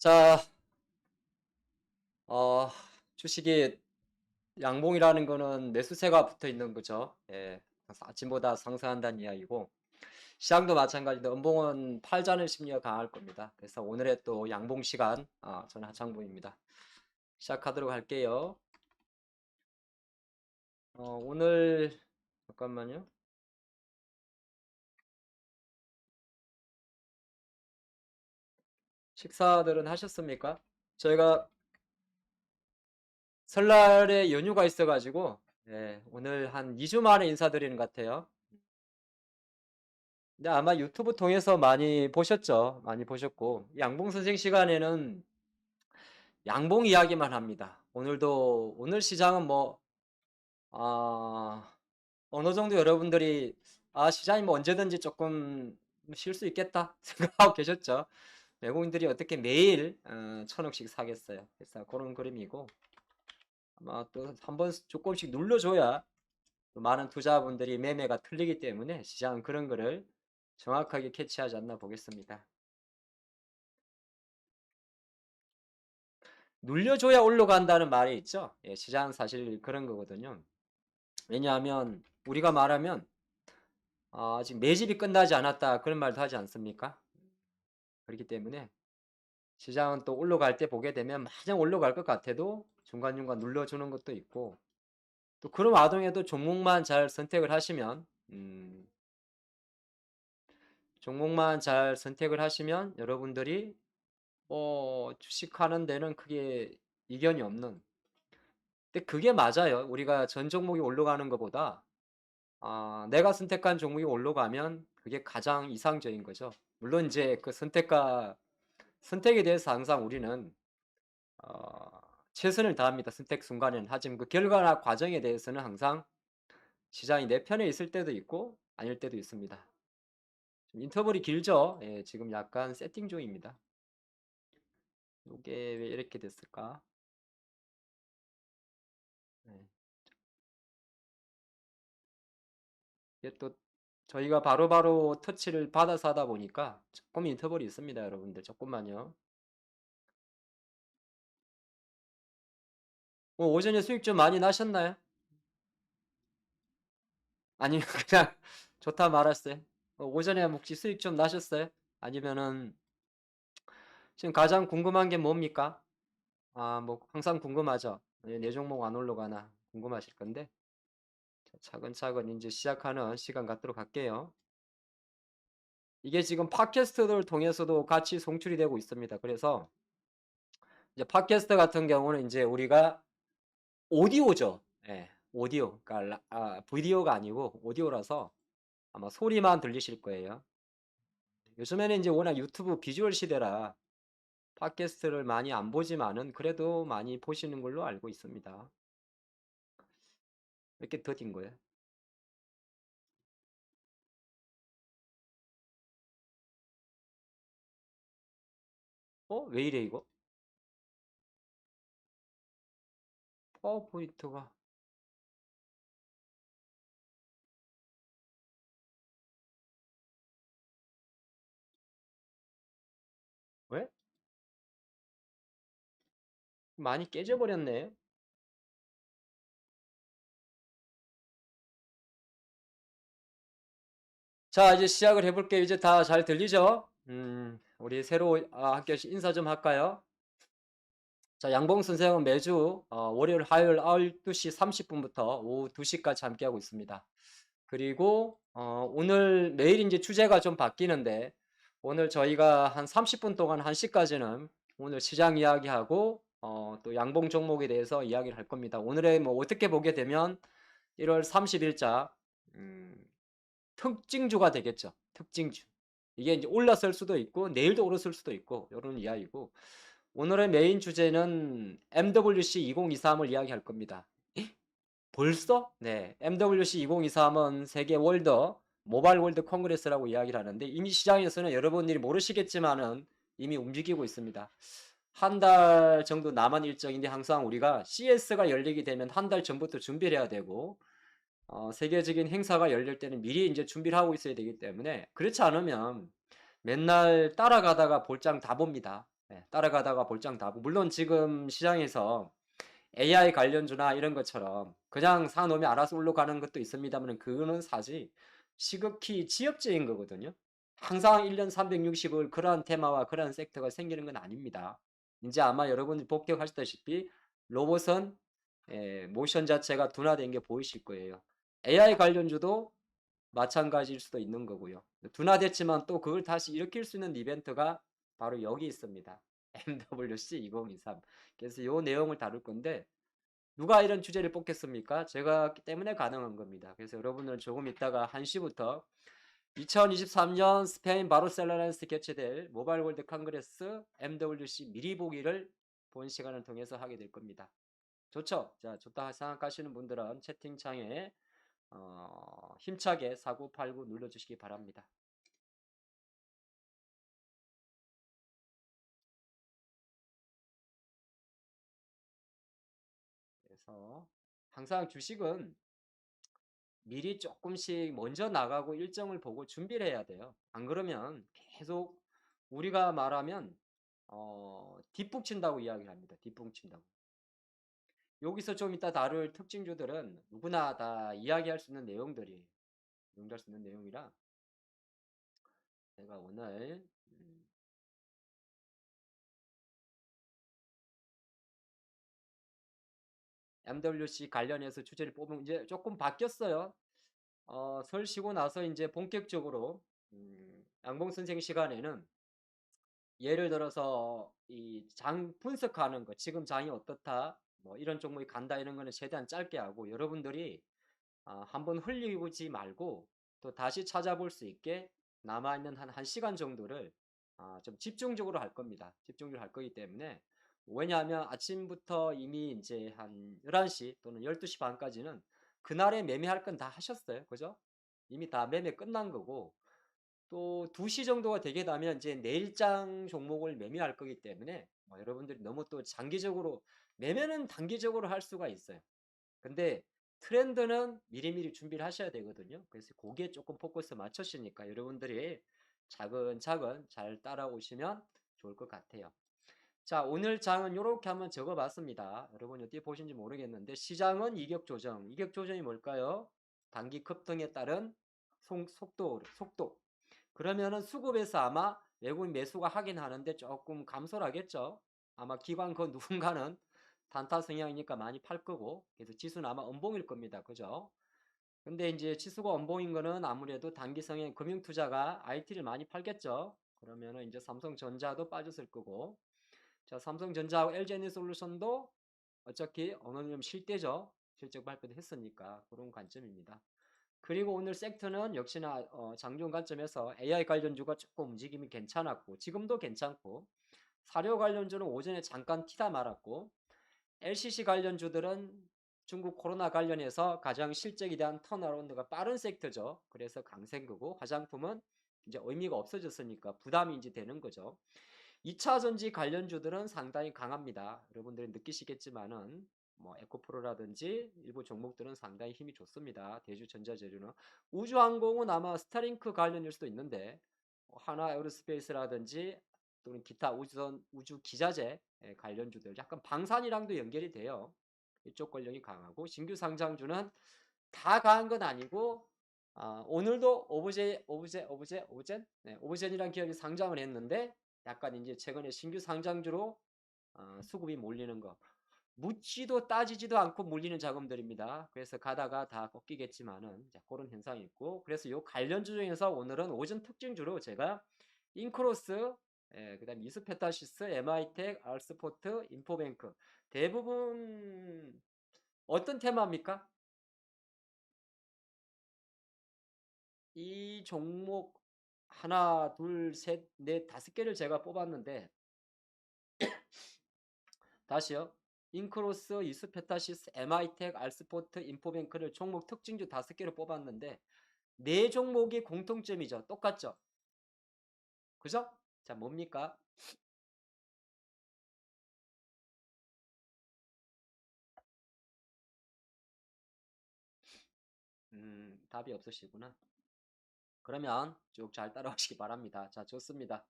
자, 어, 주식이 양봉이라는 거는 매수세가 붙어 있는 거죠. 예, 아침보다 상승한다는 이야기고, 시장도 마찬가지인데, 음봉은 팔자는 심리가 강할 겁니다. 그래서 오늘의 또 양봉 시간, 저는 하창봉입니다. 시작하도록 할게요. 오늘, 잠깐만요. 식사들은 하셨습니까? 저희가 설날에 연휴가 있어가지고, 예, 오늘 한 2주 만에 인사드리는 것 같아요. 근데 아마 유튜브 통해서 많이 보셨죠? 많이 보셨고, 양봉 선생 시간에는 양봉 이야기만 합니다. 오늘 시장은 뭐, 아, 어느 정도 여러분들이, 시장이 뭐 언제든지 조금 쉴 수 있겠다 생각하고 계셨죠? 외국인들이 어떻게 매일, 1,000억씩 사겠어요. 그래서 그런 그림이고, 아마 또 한 번 조금씩 눌러줘야 또 많은 투자분들이 매매가 틀리기 때문에 시장은 그런 거를 정확하게 캐치하지 않나 보겠습니다. 눌려줘야 올라간다는 말이 있죠. 예, 시장은 사실 그런 거거든요. 왜냐하면 우리가 말하면 아직 매집이 끝나지 않았다 그런 말도 하지 않습니까? 그렇기 때문에 시장은 또 올라갈 때 보게 되면 마냥 올라갈 것 같아도 중간중간 눌러주는 것도 있고 또 그런 와중에도 종목만 잘 선택을 하시면 종목만 잘 선택을 하시면 여러분들이 주식하는 데는 크게 이견이 없는, 근데 그게 맞아요. 우리가 전 종목이 올라가는 것보다 내가 선택한 종목이 올라가면 그게 가장 이상적인 거죠. 물론 이제 그 선택에 대해서 항상 우리는 어, 최선을 다합니다. 선택 순간에는. 하지만 그 결과나 과정에 대해서는 항상 시장이 내 편에 있을 때도 있고 아닐 때도 있습니다. 좀 인터벌이 길죠? 예, 지금 약간 세팅 중입니다. 이게 왜 이렇게 됐을까? 네. 이게 또 저희가 바로바로 터치를 받아서 하다 보니까 조금 인터벌이 있습니다, 여러분들. 조금만요. 오전에 수익 좀 많이 나셨나요? 아니면 그냥 좋다 말았어요? 오전에 혹시 수익 좀 나셨어요? 아니면은 지금 가장 궁금한 게 뭡니까? 뭐 항상 궁금하죠. 내 종목 안 올라가나 궁금하실 건데 차근차근 이제 시작하는 시간 갖도록 할게요. 이게 지금 팟캐스트를 통해서도 같이 송출이 되고 있습니다. 그래서 이제 팟캐스트 같은 경우는 이제 우리가 오디오죠. 예, 오디오. 그러니까 비디오가 아니고 오디오라서 아마 소리만 들리실 거예요. 요즘에는 이제 워낙 유튜브 비주얼 시대라 팟캐스트를 많이 안 보지만은 그래도 많이 보시는 걸로 알고 있습니다. 이렇게 더딘 거예요. 왜 이래 이거? 파워포인트가 왜? 많이 깨져버렸네. 자, 이제 시작을 해볼게요. 이제 다 잘 들리죠? 우리 새로 함께 인사 좀 할까요? 자, 양봉 선생은 매주 월요일, 화요일 12시 30분부터 오후 2시까지 함께하고 있습니다. 그리고 오늘 매일 이제 주제가 좀 바뀌는데 오늘 저희가 한 30분 동안 1시까지는 오늘 시장 이야기하고 또 양봉 종목에 대해서 이야기를 할 겁니다. 오늘의 뭐 어떻게 보게 되면 1월 30일자 특징주가 되겠죠. 특징주. 이게 이제 올랐을 수도 있고 내일도 오르실 수도 있고 이런 이야기고 오늘의 메인 주제는 MWC 2023을 이야기할 겁니다. 벌써? 네. MWC 2023은 세계 모바일 월드 콩그레스라고 이야기를 하는데 이미 시장에서는 여러분들이 모르시겠지만은 이미 움직이고 있습니다. 한 달 정도 남은 일정인데 항상 우리가 CS가 열리게 되면 한 달 전부터 준비를 해야 되고 세계적인 행사가 열릴 때는 미리 이제 준비를 하고 있어야 되기 때문에 그렇지 않으면 맨날 따라가다가 볼장 다 봅니다. 예, 따라가다가 볼장 다고 물론 지금 시장에서 AI 관련주나 이런 것처럼 그냥 사놓으면 알아서 올라가는 것도 있습니다만 그거는 사실 시급히 지엽적인 거거든요. 항상 1년 360을 그러한 테마와 그러한 섹터가 생기는 건 아닙니다. 이제 아마 여러분이 복격하셨다시피 로봇은 모션 자체가 둔화된 게 보이실 거예요. AI 관련주도 마찬가지일 수도 있는 거고요. 둔화됐지만 또 그걸 다시 일으킬 수 있는 이벤트가 바로 여기 있습니다. MWC 2023. 그래서 이 내용을 다룰 건데 누가 이런 주제를 뽑겠습니까? 제가 때문에 가능한 겁니다. 그래서 여러분들은 조금 있다가 1시부터 2023년 스페인 바르셀로나에서 개최될 모바일 월드 컨그레스 MWC 미리 보기를 본 시간을 통해서 하게 될 겁니다. 좋죠? 자, 좋다 생각하시는 분들은 채팅창에 힘차게 4989 눌러주시기 바랍니다. 그래서 항상 주식은 미리 조금씩 먼저 나가고 일정을 보고 준비를 해야 돼요. 안 그러면 계속 우리가 말하면 뒷북친다고 이야기를 합니다. 뒷북친다고. 여기서 좀 이따 다룰 특징주들은 누구나 다 이야기할 수 있는 내용들이 이야기할 수 있는 내용이라 제가 오늘 MWC 관련해서 주제를 뽑으면 이제 조금 바뀌었어요. 설 쉬고 나서 이제 본격적으로 양봉 선생 시간에는 예를 들어서 이 장 분석하는 거, 지금 장이 어떻다, 뭐 이런 종목이 간다 이런 거는 최대한 짧게 하고 여러분들이 한번 흘리지 말고 또 다시 찾아볼 수 있게 남아있는 한 1시간 정도를 좀 집중적으로 할 겁니다. 집중적으로 할 거기 때문에 왜냐하면 아침부터 이미 이제 한 11시 또는 12시 반까지는 그날에 매매할 건 다 하셨어요. 그죠? 이미 다 매매 끝난 거고 또 2시 정도가 되게 되면 이제 내일장 종목을 매매할 거기 때문에 여러분들이 너무 또 장기적으로 매매는 단기적으로 할 수가 있어요. 근데 트렌드는 미리미리 준비를 하셔야 되거든요. 그래서 거기에 조금 포커스 맞추시니까 여러분들이 차근차근 잘 따라오시면 좋을 것 같아요. 자, 오늘 장은 이렇게 한번 적어봤습니다. 여러분이 어떻게 보신지 모르겠는데 시장은 이격 조정. 이격 조정이 뭘까요? 단기 급등에 따른 속도. 그러면은 수급에서 아마 외국인 매수가 하긴 하는데 조금 감소를 하겠죠. 아마 기관 그 누군가는 단타 성향이니까 많이 팔 거고 그래서 지수는 아마 음봉일 겁니다. 그죠? 근데 이제 지수가 음봉인 거는 아무래도 단기 성향 금융 투자가 IT를 많이 팔겠죠. 그러면은 이제 삼성전자도 빠졌을 거고 자, 삼성전자하고 LG에너지솔루션도 어차피 어느 정도 실대죠. 실적 발표도 했으니까 그런 관점입니다. 그리고 오늘 섹터는 역시나 장중 관점에서 AI 관련주가 조금 움직임이 괜찮았고 지금도 괜찮고 사료 관련주는 오전에 잠깐 튀다 말았고 LCC 관련주들은 중국 코로나 관련해서 가장 실적에 대한 턴어라운드가 빠른 섹터죠. 그래서 강세거고 화장품은 이제 의미가 없어졌으니까 부담이 이제 되는 거죠. 2차 전지 관련주들은 상당히 강합니다. 여러분들이 느끼시겠지만은 뭐 에코프로라든지 일부 종목들은 상당히 힘이 좋습니다. 대주전자재료는 우주항공은 아마 스타링크 관련일 수도 있는데 하나 에어로스페이스라든지 또는 기타 우주 기자재 관련주들 약간 방산이랑도 연결이 돼요. 이쪽 권력이 강하고 신규 상장주는 다 강한 건 아니고 오늘도 오브젠이라는 기업이 상장을 했는데 약간 이제 최근에 신규 상장주로 수급이 몰리는 거. 묻지도 따지지도 않고 몰리는 자금들입니다. 그래서 가다가 다 꺾이겠지만은 그런 현상이 있고 그래서 요 관련주 중에서 오늘은 오전 특징주로 제가 인크로스 그다음 이스페타시스, MI텍, 알스포트, 인포뱅크 대부분 어떤 테마입니까? 이 종목 하나, 둘, 셋, 넷, 5개를 제가 뽑았는데 다시요. 인크로스, 이스페타시스, MI텍, 알스포트, 인포뱅크를 종목 특징주 5개로 뽑았는데 네 종목이 공통점이죠. 똑같죠. 그죠? 자, 뭡니까? 답이 없으시구나. 그러면 쭉 잘 따라오시기 바랍니다. 자, 좋습니다.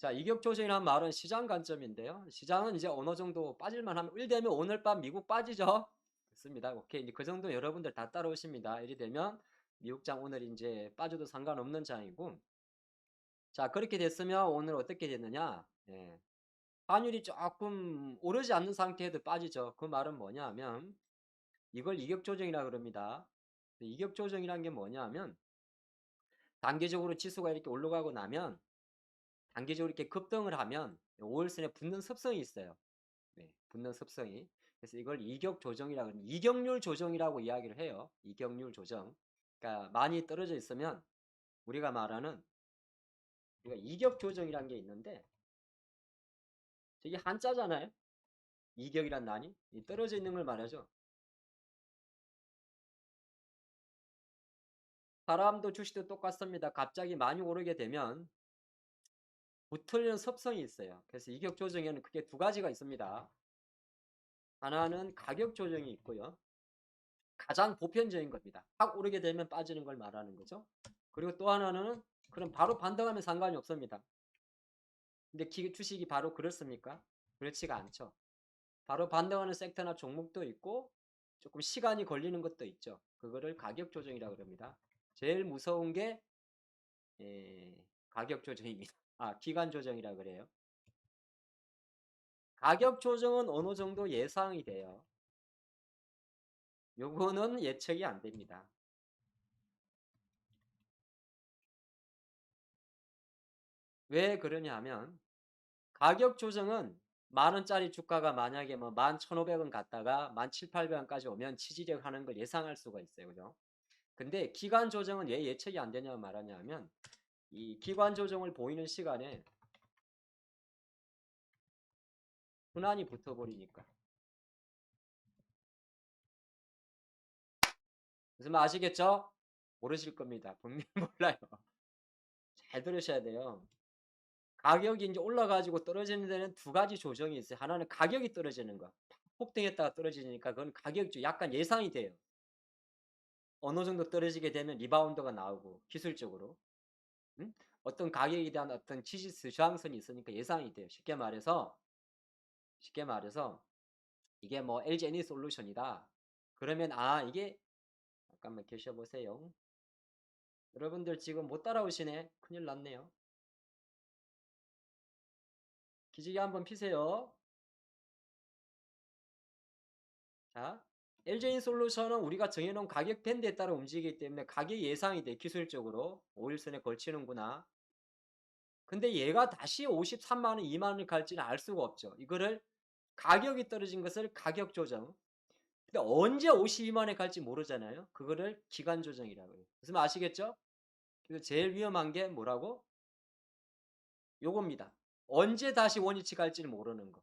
자, 이격 조정이라는 말은 시장 관점인데요. 시장은 이제 어느 정도 빠질만 하면 일 되면 오늘 밤 미국 빠지죠. 됐습니다. 오케이. 이제 그 정도 여러분들 다 따라오십니다. 이리 되면 미국장 오늘 이제 빠져도 상관없는 장이고. 자, 그렇게 됐으면 오늘 어떻게 됐느냐? 예. 환율이 조금 오르지 않는 상태에도 빠지죠. 그 말은 뭐냐 하면 이걸 이격 조정이라 그럽니다. 이격 조정이란 게 뭐냐 하면 단기적으로 지수가 이렇게 올라가고 나면 단기적으로 이렇게 급등을 하면 5일선에 붙는 습성이 있어요. 네, 붙는 습성이. 그래서 이걸 이격 조정이라고 합니다. 이격률 조정이라고 이야기를 해요. 이격률 조정. 그러니까 많이 떨어져 있으면 우리가 말하는 이격 조정이라는 게 있는데 이게 한자잖아요. 이격이란 단위. 떨어져 있는 걸 말하죠. 사람도 주식도 똑같습니다. 갑자기 많이 오르게 되면 붙으려는 습성이 있어요. 그래서 이격 조정에는 크게 두 가지가 있습니다. 하나는 가격 조정이 있고요. 가장 보편적인 겁니다. 확 오르게 되면 빠지는 걸 말하는 거죠. 그리고 또 하나는 그럼 바로 반등하면 상관이 없습니다. 근데 주식이 바로 그렇습니까? 그렇지가 않죠. 바로 반등하는 섹터나 종목도 있고 조금 시간이 걸리는 것도 있죠. 그거를 가격 조정이라고 그럽니다. 제일 무서운 게 가격 조정입니다. 기간 조정이라 그래요. 가격 조정은 어느 정도 예상이 돼요. 요거는 예측이 안 됩니다. 왜 그러냐 하면 가격 조정은 만 원짜리 주가가 만약에 뭐 11,500원 갔다가 17,800원까지 오면 지지력 하는 걸 예상할 수가 있어요. 그죠? 근데 기간 조정은 왜 예측이 안 되냐고 말하냐 하면 이 기간 조정을 보이는 시간에 순환이 붙어버리니까. 무슨 말 아시겠죠? 모르실 겁니다. 분명히 몰라요. 잘 들으셔야 돼요. 가격이 이제 올라가지고 떨어지는 데는 두 가지 조정이 있어요. 하나는 가격이 떨어지는 거. 폭등했다가 떨어지니까 그건 가격이 약간 예상이 돼요. 어느 정도 떨어지게 되면 리바운드가 나오고 기술적으로. 응? 어떤 가격에 대한 어떤 지지 저항선이 있으니까 예상이 돼요. 쉽게 말해서 이게 뭐 LG 애니 솔루션이다. 그러면 이게 잠깐만 계셔보세요. 여러분들 지금 못 따라오시네. 큰일 났네요. 기지개 한번 피세요. 자, LG 솔루션은 우리가 정해놓은 가격 밴드에 따라 움직이기 때문에 가격이 예상이 돼. 기술적으로 5일선에 걸치는구나. 근데 얘가 다시 53만 원, 2만 원을 갈지는 알 수가 없죠. 이거를 가격이 떨어진 것을 가격 조정. 근데 언제 52만 원에 갈지 모르잖아요. 그거를 기간 조정이라고 해요. 무슨 말 아시겠죠? 그래서 제일 위험한 게 뭐라고? 요겁니다. 언제 다시 원위치 갈지를 모르는 거.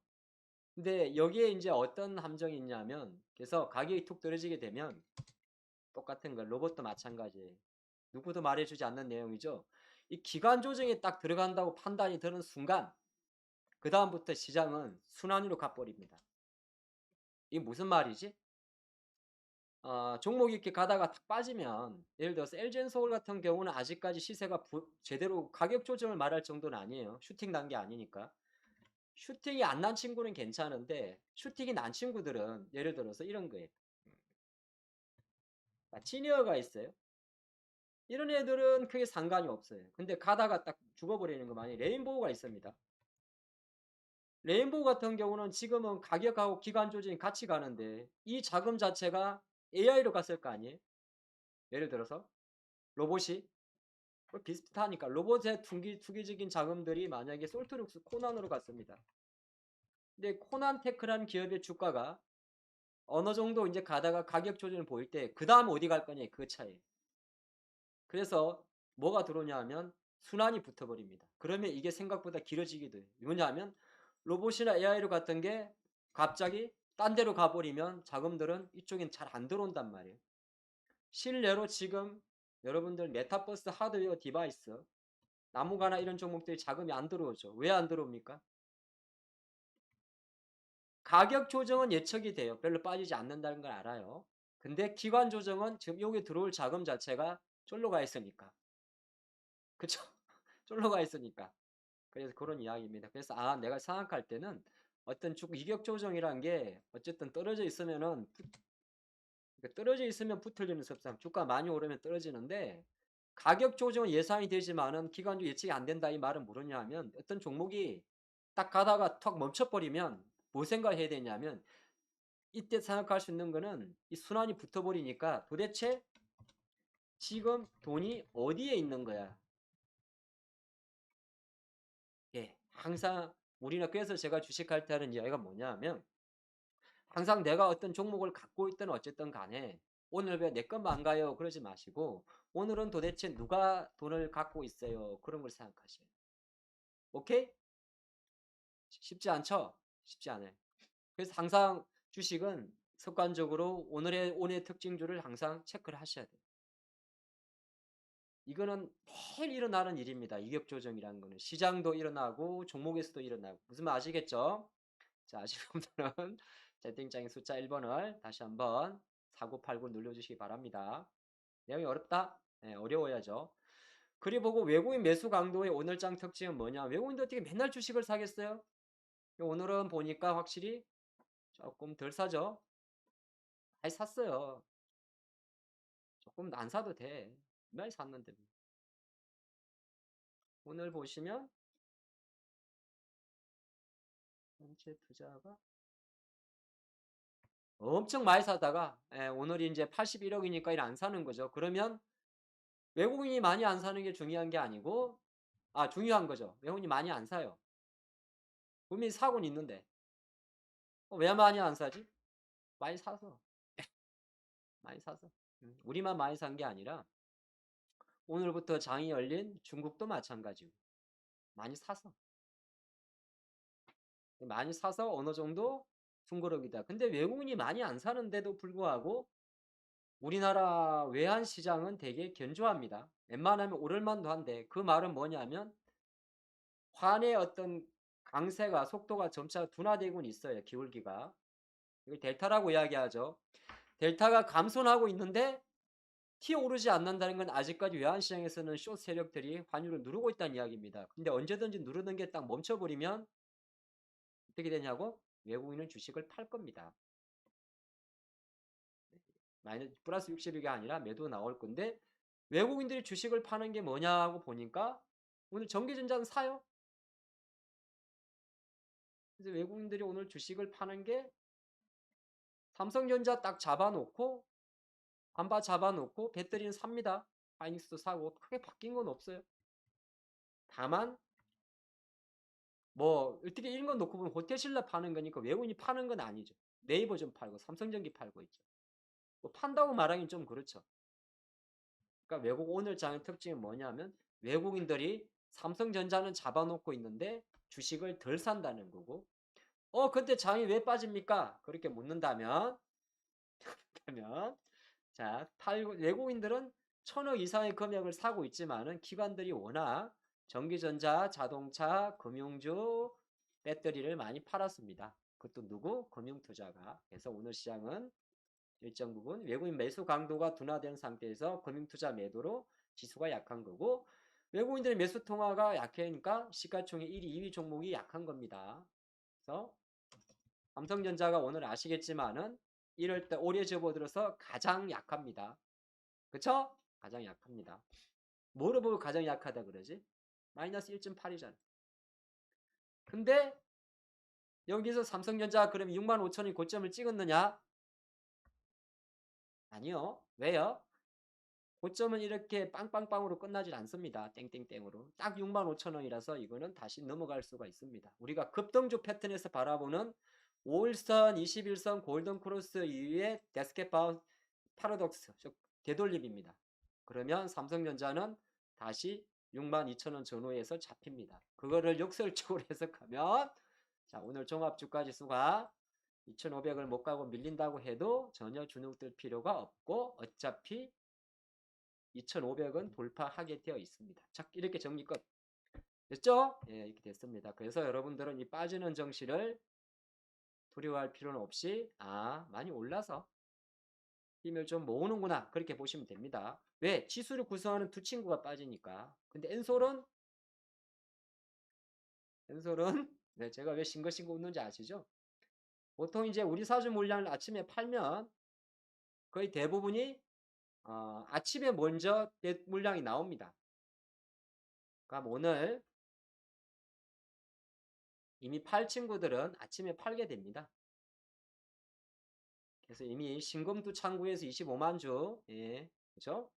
근데 여기에 이제 어떤 함정이 있냐면 그래서 가격이 툭 떨어지게 되면 똑같은 거 로봇도 마찬가지예요. 누구도 말해주지 않는 내용이죠. 이 기간 조정에 딱 들어간다고 판단이 드는 순간 그 다음부터 시장은 순환으로 가버립니다. 이게 무슨 말이지? 종목이 이렇게 가다가 탁 빠지면 예를 들어서 LG엔서울 같은 경우는 아직까지 시세가 제대로 가격 조정을 말할 정도는 아니에요. 슈팅 난 게 아니니까. 슈팅이 안 난 친구는 괜찮은데 슈팅이 난 친구들은 예를 들어서 이런 거예요. 시니어가 있어요. 이런 애들은 크게 상관이 없어요. 근데 가다가 딱 죽어버리는 거 많이 레인보우가 있습니다. 레인보우 같은 경우는 지금은 가격하고 기간 조정이 같이 가는데 이 자금 자체가 AI로 갔을 거 아니에요? 예를 들어서 로봇이 비슷하니까 로봇의 투기적인 자금들이 만약에 솔트룩스 코난으로 갔습니다. 근데 코난테크라는 기업의 주가가 어느 정도 이제 가다가 가격 조정을 보일 때 그 다음 어디 갈 거냐 그 차이. 그래서 뭐가 들어오냐 하면 순환이 붙어버립니다. 그러면 이게 생각보다 길어지기도 해요. 뭐냐면 로봇이나 AI로 갔던 게 갑자기 딴 데로 가버리면 자금들은 이쪽엔 잘 안 들어온단 말이에요. 실례로 지금 여러분들 메타버스 하드웨어 디바이스 나무가나 이런 종목들이 자금이 안 들어오죠. 왜 안 들어옵니까? 가격 조정은 예측이 돼요. 별로 빠지지 않는다는 걸 알아요. 근데 기관 조정은 지금 여기 들어올 자금 자체가 쫄로 가 있으니까. 그쵸? 쫄로 가 있으니까. 그래서 그런 이야기입니다. 그래서 내가 생각할 때는 어떤 이격 조정이란 게 어쨌든 떨어져 있으면은 그러니까 떨어져 있으면 붙을 일은 없어. 주가 많이 오르면 떨어지는데 가격 조정은 예상이 되지만은 기간도 예측이 안 된다 이 말은 뭐냐면 어떤 종목이 딱 가다가 턱 멈춰버리면 뭐 생각해야 되냐면 이때 생각할 수 있는 거는 이 순환이 붙어버리니까 도대체 지금 돈이 어디에 있는 거야? 예, 항상 우리는 그래서 제가 주식할 때 하는 이야기가 뭐냐면 항상 내가 어떤 종목을 갖고 있든 어쨌든 간에 오늘 왜 내 것만 가요? 그러지 마시고 오늘은 도대체 누가 돈을 갖고 있어요? 그런 걸 생각하셔요. 오케이? 쉽지 않죠? 쉽지 않아요. 그래서 항상 주식은 습관적으로 오늘의 특징주를 항상 체크를 하셔야 돼요. 이거는 매일 일어나는 일입니다. 이격 조정이라는 거는 시장도 일어나고 종목에서도 일어나고 무슨 말 아시겠죠? 자, 아시는 분들은 채팅창에 숫자 1번을 다시 한번 4989 눌러주시기 바랍니다. 내용이 어렵다? 네, 어려워야죠. 그리 보고 외국인 매수 강도의 오늘장 특징은 뭐냐? 외국인도 어떻게 맨날 주식을 사겠어요? 오늘은 보니까 확실히 조금 덜 사죠? 많이 샀어요. 조금 안 사도 돼. 많이 샀는데. 오늘 보시면 전체 투자가 엄청 많이 사다가 오늘이 이제 81억이니까 일 안 사는 거죠. 그러면 외국인이 많이 안 사는 게 중요한 게 아니고 중요한 거죠. 외국인이 많이 안 사요. 분명히 사고는 있는데 왜 많이 안 사지? 많이 사서 많이 사서 우리만 많이 산 게 아니라 오늘부터 장이 열린 중국도 마찬가지고 많이 사서 어느 정도 숨고르기다. 근데 외국인이 많이 안 사는데도 불구하고 우리나라 외환 시장은 되게 견조합니다. 웬만하면 오를 만도 한데 그 말은 뭐냐면 환의 어떤 강세가 속도가 점차 둔화되고 있어요. 기울기가. 이걸 델타라고 이야기하죠. 델타가 감소하고 있는데 튀어오르지 않는다는 건 아직까지 외환시장에서는 숏 세력들이 환율을 누르고 있다는 이야기입니다. 근데 언제든지 누르는 게 딱 멈춰버리면 어떻게 되냐고? 외국인은 주식을 팔 겁니다. 마이너스 플러스 60이가 아니라 매도 나올 건데 외국인들이 주식을 파는 게 뭐냐고 보니까 오늘 전기전자는 사요. 그래서 외국인들이 오늘 주식을 파는 게 삼성전자 딱 잡아놓고 반바 잡아놓고 배터리는 삽니다. 하이닉스도 사고 크게 바뀐 건 없어요. 다만 뭐 어떻게 이런 건 놓고 보면 호텔신라 파는 거니까 외국인이 파는 건 아니죠. 네이버 좀 팔고 삼성전기 팔고 있죠. 뭐 판다고 말하긴 좀 그렇죠. 그러니까 외국 오늘 장의 특징이 뭐냐면 외국인들이 삼성전자는 잡아놓고 있는데 주식을 덜 산다는 거고 근데 장이 왜 빠집니까? 그렇게 묻는다면 그러면 자, 외국인들은 1,000억 이상의 금액을 사고 있지만은 기관들이 워낙 전기전자, 자동차, 금융주, 배터리를 많이 팔았습니다. 그것도 누구? 금융투자가. 그래서 오늘 시장은 일정 부분 외국인 매수 강도가 둔화된 상태에서 금융투자 매도로 지수가 약한 거고 외국인들의 매수 통화가 약하니까 시가총액 1위, 2위 종목이 약한 겁니다. 그래서 삼성전자가 오늘 아시겠지만은 1월달 올해 접어들어서 가장 약합니다. 그쵸? 가장 약합니다. 뭐를 보고 가장 약하다 그러지? 마이너스 1.8이잖아. 근데 여기서 삼성전자 그럼 6만 5천이 고점을 찍었느냐? 아니요. 왜요? 고점은 이렇게 빵빵빵으로 끝나질 않습니다. 땡땡땡으로. 딱 6만 5천 원이라서 이거는 다시 넘어갈 수가 있습니다. 우리가 급등주 패턴에서 바라보는 5일선, 21선 골든 크로스 이후에 데스켓 파라독스, 즉 되돌림입니다. 그러면 삼성전자는 다시 6만 2천 원 전후에서 잡힙니다. 그거를 역설적으로 해석하면 자, 오늘 종합주가지수가 2,500을 못 가고 밀린다고 해도 전혀 주눅들 필요가 없고 어차피 2,500은 돌파하게 되어 있습니다. 자, 이렇게 정리 끝. 됐죠? 예, 이렇게 됐습니다. 그래서 여러분들은 이 빠지는 정시를 두려워할 필요는 없이 많이 올라서 힘을 좀 모으는구나 그렇게 보시면 됩니다. 왜? 지수를 구성하는 두 친구가 빠지니까. 근데 엔솔은 엔솔은 네, 제가 왜 싱글싱글 웃는지 아시죠? 보통 이제 우리 사주 물량을 아침에 팔면 거의 대부분이 아침에 먼저 물량이 나옵니다. 그럼 오늘 이미 팔 친구들은 아침에 팔게 됩니다. 그래서 이미 신금두 창구에서 25만 주, 예, 그죠?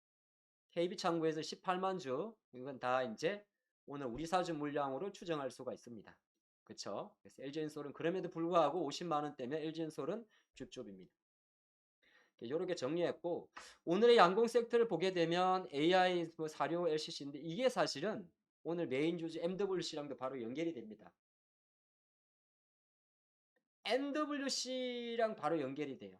KB 창구에서 18만 주, 이건 다 이제 오늘 우리 사주 물량으로 추정할 수가 있습니다. 그쵸? 그래서 LG엔솔은 그럼에도 불구하고 50만 원대면 LG엔솔은 줍줍입니다. 이렇게 정리했고, 오늘의 양공 섹터를 보게 되면 AI 뭐 사료 LCC인데 이게 사실은 오늘 메인 주주 MWC랑도 바로 연결이 됩니다. MWC랑 바로 연결이 돼요.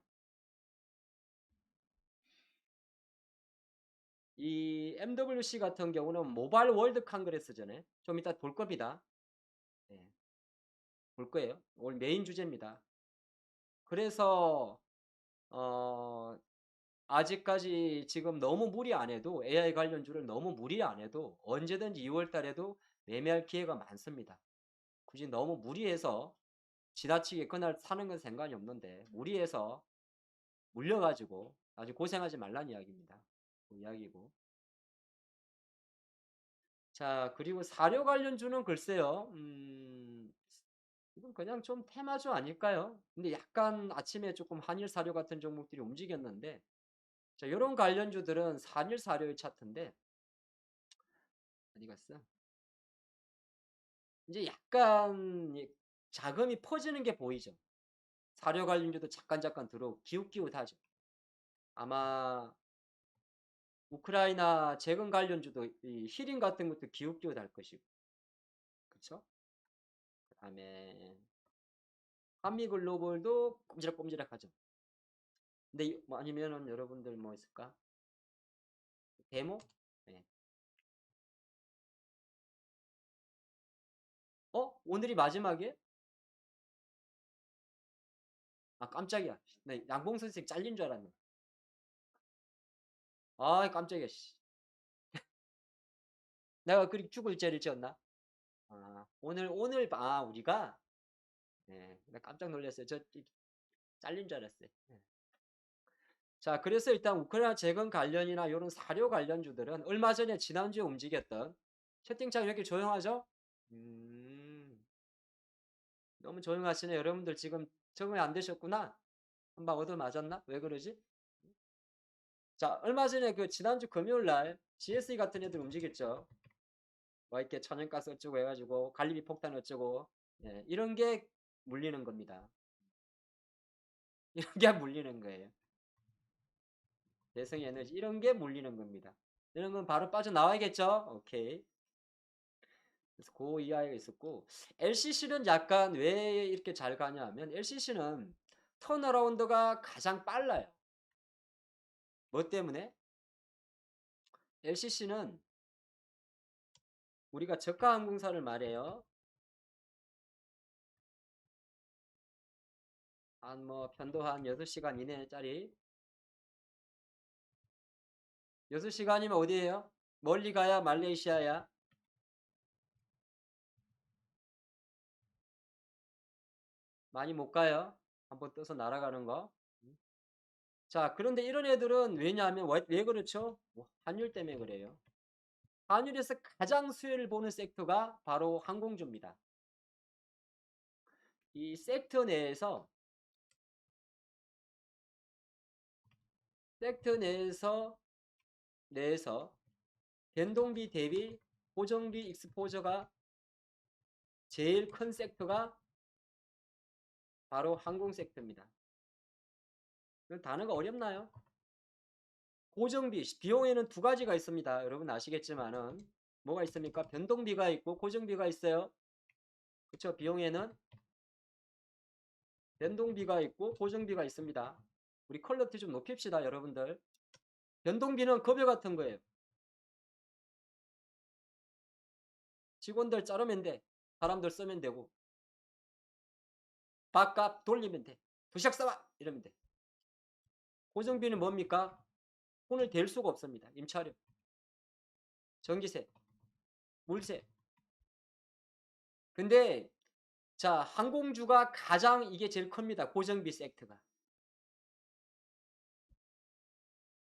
이 MWC 같은 경우는 모바일 월드 컨그레스잖아요. 좀 이따 볼 겁니다. 네, 볼 거예요. 오늘 메인 주제입니다. 그래서 아직까지 지금 너무 무리 안 해도 AI 관련주를 너무 무리 안 해도 언제든지 2월 달에도 매매할 기회가 많습니다. 굳이 너무 무리해서 지나치게 그날 사는 건 상관이 없는데 무리해서 물려가지고 아주 고생하지 말란 이야기입니다. 그 이야기고. 자, 그리고 사료 관련주는 글쎄요. 이건 그냥 좀 테마주 아닐까요? 근데 약간 아침에 조금 한일 사료 같은 종목들이 움직였는데 자, 이런 관련주들은 한일 사료의 차트인데 어디 갔어? 이제 약간 자금이 퍼지는 게 보이죠. 사료 관련주도 잠깐 들어오고 기웃기웃하죠. 아마 우크라이나 재건 관련주도 이 히링 같은 것도 기웃기웃할 것이고, 그렇죠? 그다음에 한미글로벌도 꼼지락꼼지락하죠. 근데 뭐 아니면은 여러분들 뭐 있을까? 데모? 네. 오늘이 마지막이에요? 아 깜짝이야. 나 양봉 선생 잘린 줄 알았네. 아 깜짝이야. 씨. 내가 그리 죽을 죄를 지었나? 오늘 우리가 네, 나 깜짝 놀랐어요. 저 잘린 줄 알았어요. 네. 자, 그래서 일단 우크라이나 재건 관련이나 이런 사료 관련주들은 얼마 전에 지난주에 움직였던 채팅창 이렇게 조용하죠? 너무 조용하시네. 여러분들 지금 적응이 안 되셨구나. 한 방 얻어 맞았나? 왜 그러지? 자, 얼마 전에 그 지난주 금요일 날 GSE 같은 애들 움직였죠. 뭐 이렇게 천연가스 어쩌고 해가지고 갈리비 폭탄 어쩌고 예, 이런 게 물리는 겁니다. 이런 게 물리는 거예요. 대성 에너지 이런 게 물리는 겁니다. 이런 건 바로 빠져나와야겠죠? 오케이. 그래서 그 이야기가 있었고 LCC는 약간 왜 이렇게 잘 가냐 하면 LCC는 턴어라운드가 가장 빨라요. 뭐 때문에? LCC는 우리가 저가 항공사를 말해요. 한 뭐 편도 한 6시간 이내짜리 6시간이면 어디에요? 멀리 가야 말레이시아야? 많이 못 가요. 한번 떠서 날아가는 거. 자, 그런데 이런 애들은 왜냐하면 왜 그렇죠? 뭐 환율 때문에 그래요. 환율에서 가장 수혜를 보는 섹터가 바로 항공주입니다. 이 섹터 내에서 변동비 대비 고정비 익스포저가 제일 큰 섹터가 바로 항공 섹터입니다. 단어가 어렵나요? 고정비, 비용에는 두 가지가 있습니다. 여러분 아시겠지만은 뭐가 있습니까? 변동비가 있고 고정비가 있어요. 그렇죠? 비용에는 변동비가 있고 고정비가 있습니다. 우리 퀄리티 좀 높입시다, 여러분들. 변동비는 급여 같은 거예요. 직원들 자르면 돼. 사람들 쓰면 되고. 밥값 돌리면 돼. 도시락 싸와! 이러면 돼. 고정비는 뭡니까? 손을 댈 수가 없습니다. 임차료, 전기세, 물세. 근데 자, 항공주가 가장 이게 제일 큽니다. 고정비 섹터가.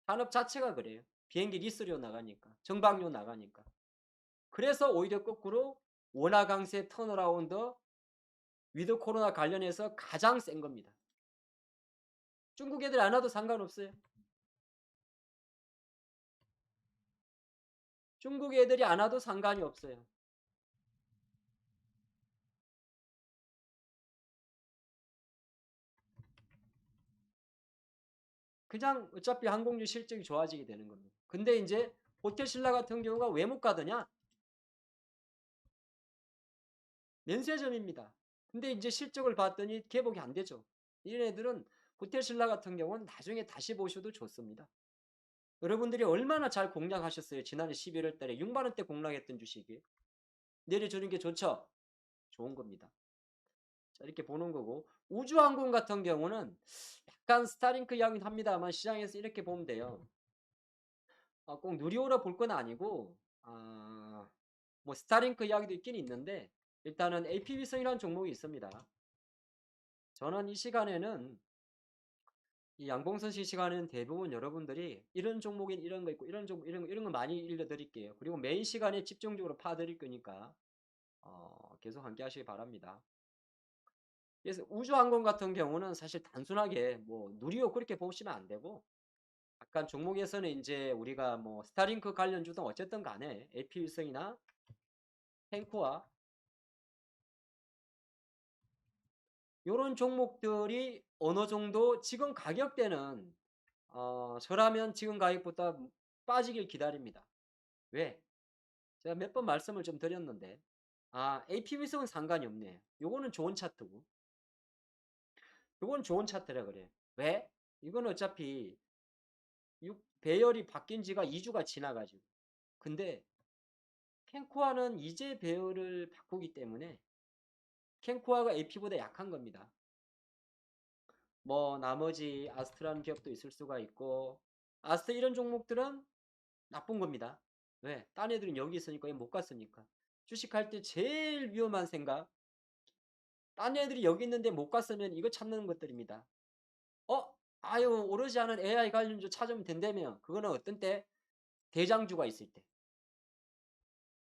산업 자체가 그래요. 비행기 리스료 나가니까. 정박료 나가니까. 그래서 오히려 거꾸로 원화 강세 턴어라운드 위드 코로나 관련해서 가장 센 겁니다. 중국 애들 안 와도 상관없어요. 중국 애들이 안 와도 상관이 없어요. 그냥 어차피 항공주 실적이 좋아지게 되는 겁니다. 근데 이제 호텔 신라 같은 경우가 왜 못 가더냐? 면세점입니다. 근데 이제 실적을 봤더니 개복이 안 되죠. 이런 애들은 호텔 신라 같은 경우는 나중에 다시 보셔도 좋습니다. 여러분들이 얼마나 잘 공략하셨어요? 지난해 11월 달에 6만 원대 공략했던 주식이 내려주는 게 좋죠? 좋은 겁니다. 자, 이렇게 보는 거고 우주항공 같은 경우는 약간 스타링크 이야기는 합니다만 시장에서 이렇게 보면 돼요. 꼭 누리호라 볼 건 아니고 뭐 스타링크 이야기도 있긴 있는데 일단은 AP위성이라는 종목이 있습니다. 저는 이 시간에는 이 양봉선 시간에는 대부분 여러분들이 이런 종목인 이런 거 있고 이런 종목 이런 거 많이 일러드릴게요. 그리고 메인 시간에 집중적으로 파드릴 거니까 계속 함께 하시기 바랍니다. 그래서 우주항공 같은 경우는 사실 단순하게 뭐 누리호 그렇게 보시면 안 되고 약간 종목에서는 이제 우리가 뭐 스타링크 관련주든 어쨌든 간에 AP위성이나 탱크와 요런 종목들이 어느 정도 지금 가격대는 저라면 지금 가격보다 빠지길 기다립니다. 왜? 제가 몇 번 말씀을 좀 드렸는데 AP위성은 상관이 없네. 요거는 좋은 차트고 요건 좋은 차트라 그래. 왜? 이건 어차피 배열이 바뀐 지가 2주가 지나가지고 근데 캔코아는 이제 배열을 바꾸기 때문에 캔코아가 AP보다 약한 겁니다. 뭐 나머지 아스트라는 기업도 있을 수가 있고 아스트 이런 종목들은 나쁜 겁니다. 왜? 딴 애들은 여기 있으니까 못 갔으니까. 주식할 때 제일 위험한 생각 딴 애들이 여기 있는데 못 갔으면 이거 찾는 것들입니다. 아유 오르지 않은 AI 관련주 찾으면 된다며 그거는 어떤 때? 대장주가 있을 때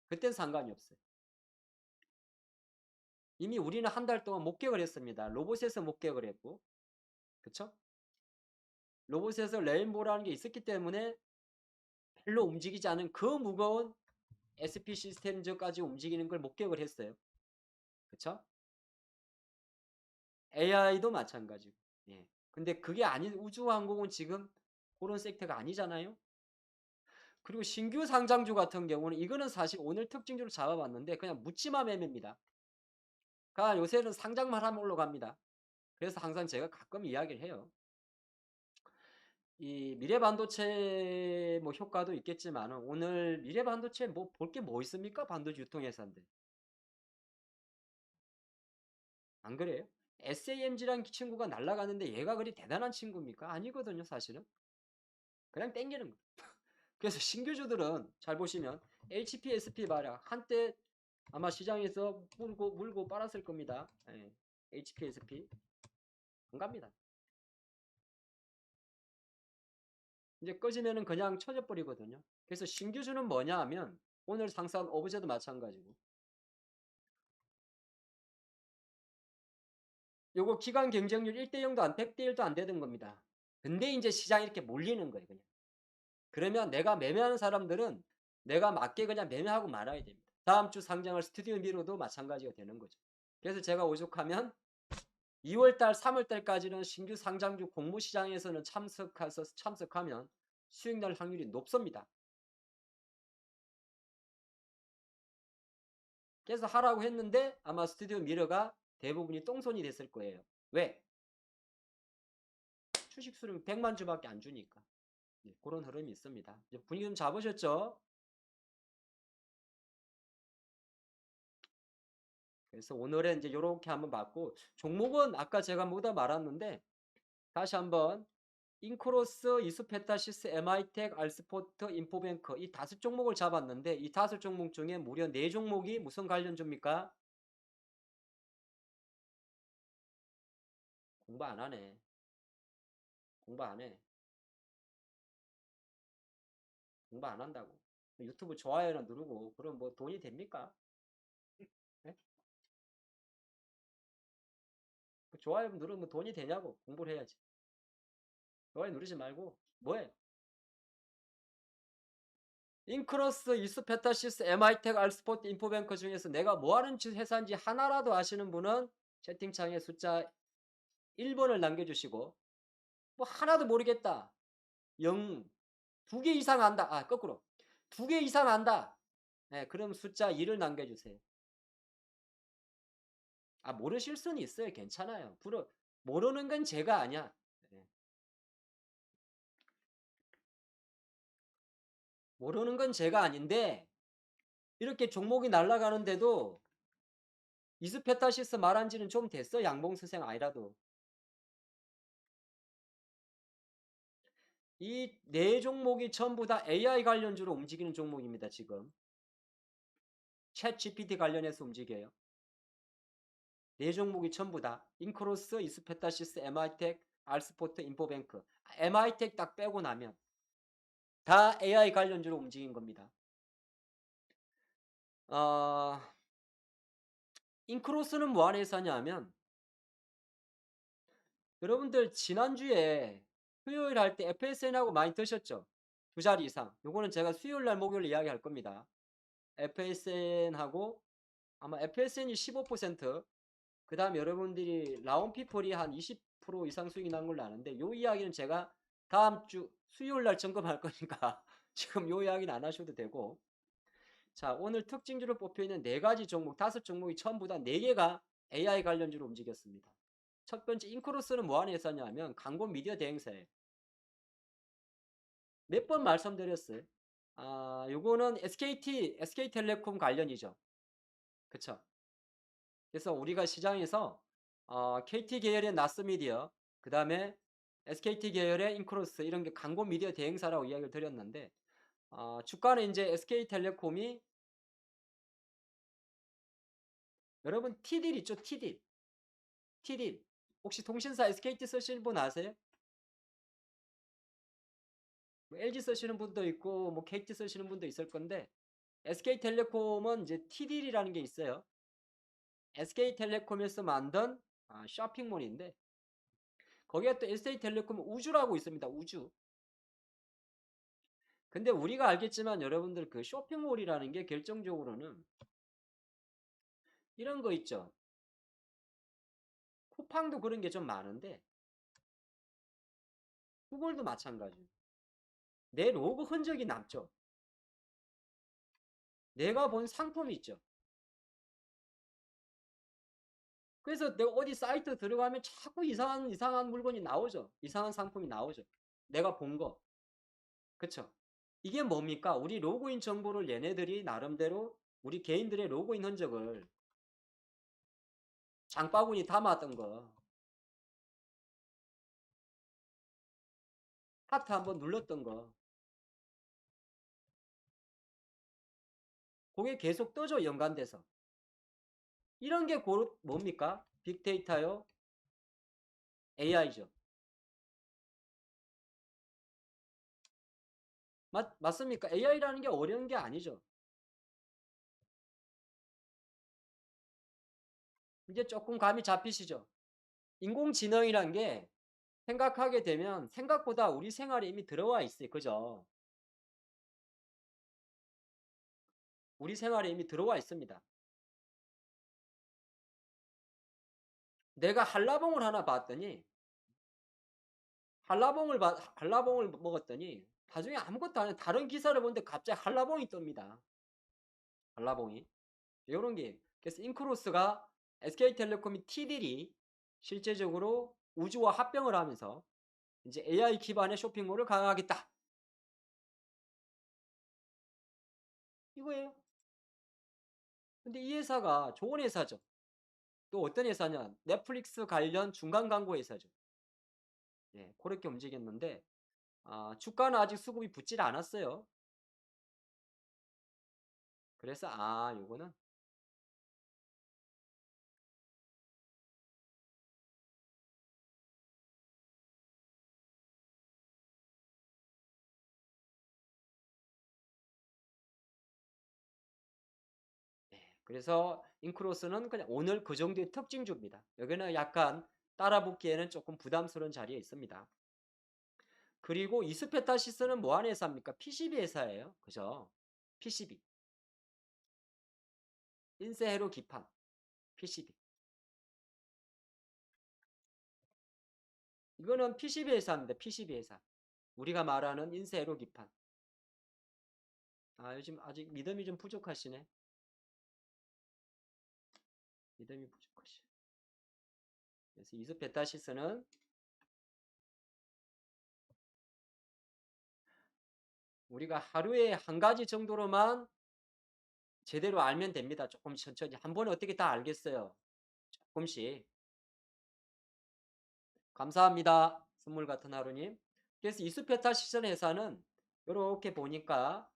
그땐 상관이 없어요. 이미 우리는 한 달 동안 목격을 했습니다. 로봇에서 목격을 했고 그쵸? 로봇에서 레인보우라는 게 있었기 때문에 별로 움직이지 않은 그 무거운 SP 시스템즈까지 움직이는 걸 목격을 했어요. 그쵸? AI도 마찬가지고. 예. 근데 그게 아닌 우주항공은 지금 그런 섹터가 아니잖아요. 그리고 신규 상장주 같은 경우는 이거는 사실 오늘 특징주로 잡아봤는데 그냥 묻지마 매매입니다. 그러니까 요새는 상장만 하면 올라갑니다. 그래서 항상 제가 가끔 이야기를 해요. 이 미래반도체 뭐 효과도 있겠지만 오늘 미래반도체 뭐 볼 게 뭐 있습니까? 반도체 유통회사인데. 안 그래요? SAMG라는 친구가 날아가는데 얘가 그리 대단한 친구입니까? 아니거든요, 사실은. 그냥 땡기는 거. 그래서 신규주들은 잘 보시면 HP, SP 봐라. 한때 아마 시장에서 물고 빨았을 겁니다. 예. HP, SP. 안 갑니다. 이제 꺼지면은 그냥 쳐져버리거든요. 그래서 신규주는 뭐냐 하면 오늘 상승한 오브제도 마찬가지고 요거 기간 경쟁률 1대0도 100대1도 안 되는 겁니다. 근데 이제 시장이 이렇게 몰리는 거예요. 그냥. 그러면 내가 매매하는 사람들은 내가 맞게 그냥 매매하고 말아야 됩니다. 다음 주 상장할 스튜디오 미러도 마찬가지가 되는 거죠. 그래서 제가 오죽하면 2월달, 3월달까지는 신규 상장주 공모시장에서는 참석하면 수익 날 확률이 높습니다. 그래서 하라고 했는데 아마 스튜디오 미러가 대부분이 똥손이 됐을 거예요. 왜? 주식 수령 100만 주밖에 안 주니까. 네, 그런 흐름이 있습니다. 이제 분위기 좀 잡으셨죠? 그래서 오늘은 이제 이렇게 한번 봤고 종목은 아까 제가 뭐다 말았는데 다시 한번 인크로스, 이수페타시스, MI텍, 알스포트, 인포뱅크 이 5 종목을 잡았는데 이 5 종목 중에 무려 4 종목이 무슨 관련주입니까? 공부 안 하네. 공부 안 해. 공부 안 한다고. 유튜브 좋아요나 누르고 그럼 뭐 돈이 됩니까? 네? 그 좋아요 누르면 돈이 되냐고. 공부를 해야지. 좋아요 누르지 말고 뭐해? 인크로스, 이스페타시스, MI텍, 알스포트, 인포뱅크 중에서 내가 뭐하는 회사인지 하나라도 아시는 분은 채팅창에 숫자 1번을 남겨주시고, 뭐 하나도 모르겠다. 0, 2개 이상 안다. 아, 거꾸로. 2개 이상 안다. 네, 그럼 숫자 2를 남겨주세요. 아, 모르실 수는 있어요. 괜찮아요. 모르는 건 제가 아니야. 네. 모르는 건 제가 아닌데, 이렇게 종목이 날아가는데도 이스페타시스 말한 지는 좀 됐어. 양봉 스생 아니라도. 이 네 종목이 전부 다 AI 관련주로 움직이는 종목입니다. 지금. 챗 GPT 관련해서 움직여요. 네 종목이 전부 다 인크로스, 이스페타시스, MI텍, 알스포트, 인포뱅크. MI텍 딱 빼고 나면 다 AI 관련주로 움직인 겁니다. 어, 인크로스는 뭐 하는 회사냐면 여러분들 지난주에 수요일 할 때 FSN하고 많이 드셨죠? 두 자리 이상. 요거는 제가 수요일 날 목요일 이야기할 겁니다. FSN하고 아마 FSN이 15%, 그 다음에 여러분들이 라운피플이 한 20% 이상 수익이 난 걸로 아는데 요 이야기는 제가 다음 주 수요일 날 점검할 거니까 지금 요 이야기는 안 하셔도 되고, 자, 오늘 특징주로 뽑혀있는 네 가지 종목, 5종목이 전부 다 4개가 AI 관련주로 움직였습니다. 첫 번째 인크로스는 뭐 하는 회사냐면 광고 미디어 대행사예요. 몇 번 말씀드렸어요. 아, 요거는 SK텔레콤 관련이죠. 그쵸? 그래서 우리가 시장에서 KT 계열의 나스미디어, 그 다음에 SKT 계열의 인크로스 이런 게 광고 미디어 대행사라고 이야기를 드렸는데, 주가는 이제 SK텔레콤이, 여러분 T딜 있죠? T딜. T딜. 혹시 통신사 SKT 쓰시는 분 아세요? 뭐 LG 쓰시는 분도 있고 뭐 KT 쓰시는 분도 있을 건데, SK텔레콤은 이제 T딜이라는 게 있어요. SK텔레콤에서 만든 쇼핑몰인데, 거기에 또 SK텔레콤 우주라고 있습니다. 우주. 근데 우리가 알겠지만 여러분들 그 쇼핑몰이라는 게 결정적으로는 이런 거 있죠. 쿠팡도 그런 게 좀 많은데 구글도 마찬가지. 내 로고 흔적이 남죠. 내가 본 상품이 있죠. 그래서 내가 어디 사이트 들어가면 자꾸 이상한 물건이 나오죠. 이상한 상품이 나오죠. 내가 본 거. 그쵸? 이게 뭡니까? 우리 로그인 정보를 얘네들이 나름대로 우리 개인들의 로그인 흔적을 장바구니 담았던 거, 하트 한번 눌렀던 거, 그게 계속 떠져 연관돼서. 이런 게 곧 뭡니까? 빅데이터요, AI죠. 맞습니까? AI라는 게 어려운 게 아니죠. 이제 조금 감이 잡히시죠? 인공지능이란 게 생각하게 되면 생각보다 우리 생활에 이미 들어와 있어요. 그죠? 우리 생활에 이미 들어와 있습니다. 내가 한라봉을 하나 봤더니 한라봉을 먹었더니 나중에 아무것도 안 해. 다른 기사를 보는데 갑자기 한라봉이 뜹니다. 한라봉이. 이런 게. 그래서 인크로스가 SK텔레콤이 T들이 실제적으로 우주와 합병을 하면서 이제 AI 기반의 쇼핑몰을 강화하겠다. 이거예요. 근데 이 회사가 좋은 회사죠. 또 어떤 회사냐? 넷플릭스 관련 중간 광고 회사죠. 예, 그렇게 움직였는데 주가는 아직 수급이 붙질 않았어요. 그래서 요거는 그래서 인크로스는 그냥 오늘 그 정도의 특징주입니다. 여기는 약간 따라붙기에는 조금 부담스러운 자리에 있습니다. 그리고 이스페타시스는 뭐 하는 회사입니까? PCB 회사예요. 그죠? PCB. 인쇄회로 기판. PCB. 이거는 PCB 회사입니다. PCB 회사. 우리가 말하는 인쇄회로 기판. 아, 요즘 아직 믿음이 좀 부족하시네. 믿음이 부족하시. 그래서 이스페타시스는 우리가 하루에 한 가지 정도로만 제대로 알면 됩니다. 조금 천천히. 한 번에 어떻게 다 알겠어요. 조금씩. 감사합니다. 선물 같은 하루님. 그래서 이스페타시스 회사는 이렇게 보니까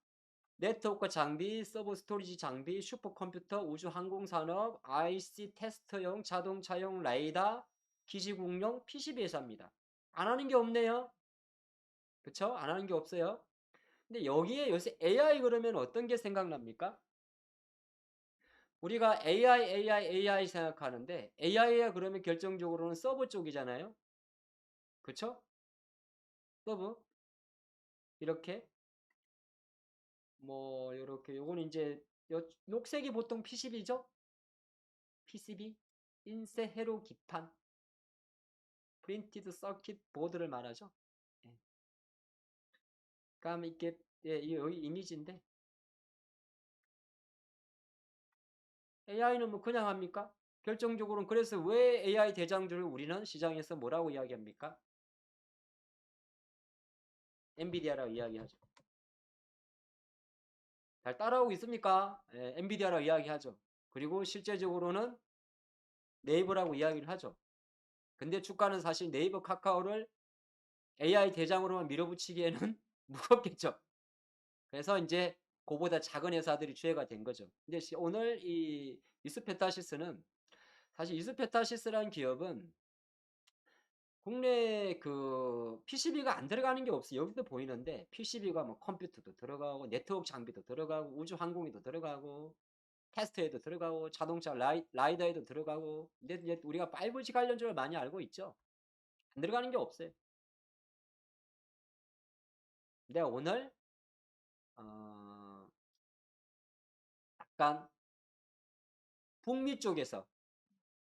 네트워크 장비, 서버 스토리지 장비, 슈퍼컴퓨터, 우주 항공산업, IC 테스터용, 자동차용 라이다, 기지국용 PCB 회사입니다. 안 하는 게 없네요. 그쵸? 안 하는 게 없어요. 근데 여기에 요새 AI 그러면 어떤 게 생각납니까? 우리가 AI 생각하는데 AI야 그러면 결정적으로는 서버 쪽이잖아요. 그쵸? 서버 이렇게 뭐 이렇게 요거는 이제 녹색이 보통 PCB죠? PCB 인쇄 회로 기판 프린티드 서킷 보드를 말하죠. 예. 그럼 이게 예, 여기 이미지인데 AI는 뭐 그냥 합니까? 결정적으로는 그래서 왜 AI 대장들을 우리는 시장에서 뭐라고 이야기합니까? 엔비디아라고 이야기하죠. 잘 따라오고 있습니까? 예, 엔비디아라고 이야기하죠. 그리고 실제적으로는 네이버라고 이야기를 하죠. 근데 주가는 사실 네이버 카카오를 AI 대장으로만 밀어붙이기에는 무겁겠죠. 그래서 이제 그보다 작은 회사들이 주회가 된 거죠. 근데 오늘 이 이스페타시스는 사실 이스페타시스라는 기업은 국내 그 PCB가 안 들어가는 게 없어요. 여기도 보이는데 PCB가 뭐 컴퓨터도 들어가고 네트워크 장비도 들어가고 우주 항공에도 들어가고 테스트에도 들어가고 자동차 라이더에도 들어가고 근데 이제 우리가 5G 관련주를 많이 알고 있죠. 안 들어가는 게 없어요. 근데 오늘 어, 약간 북미 쪽에서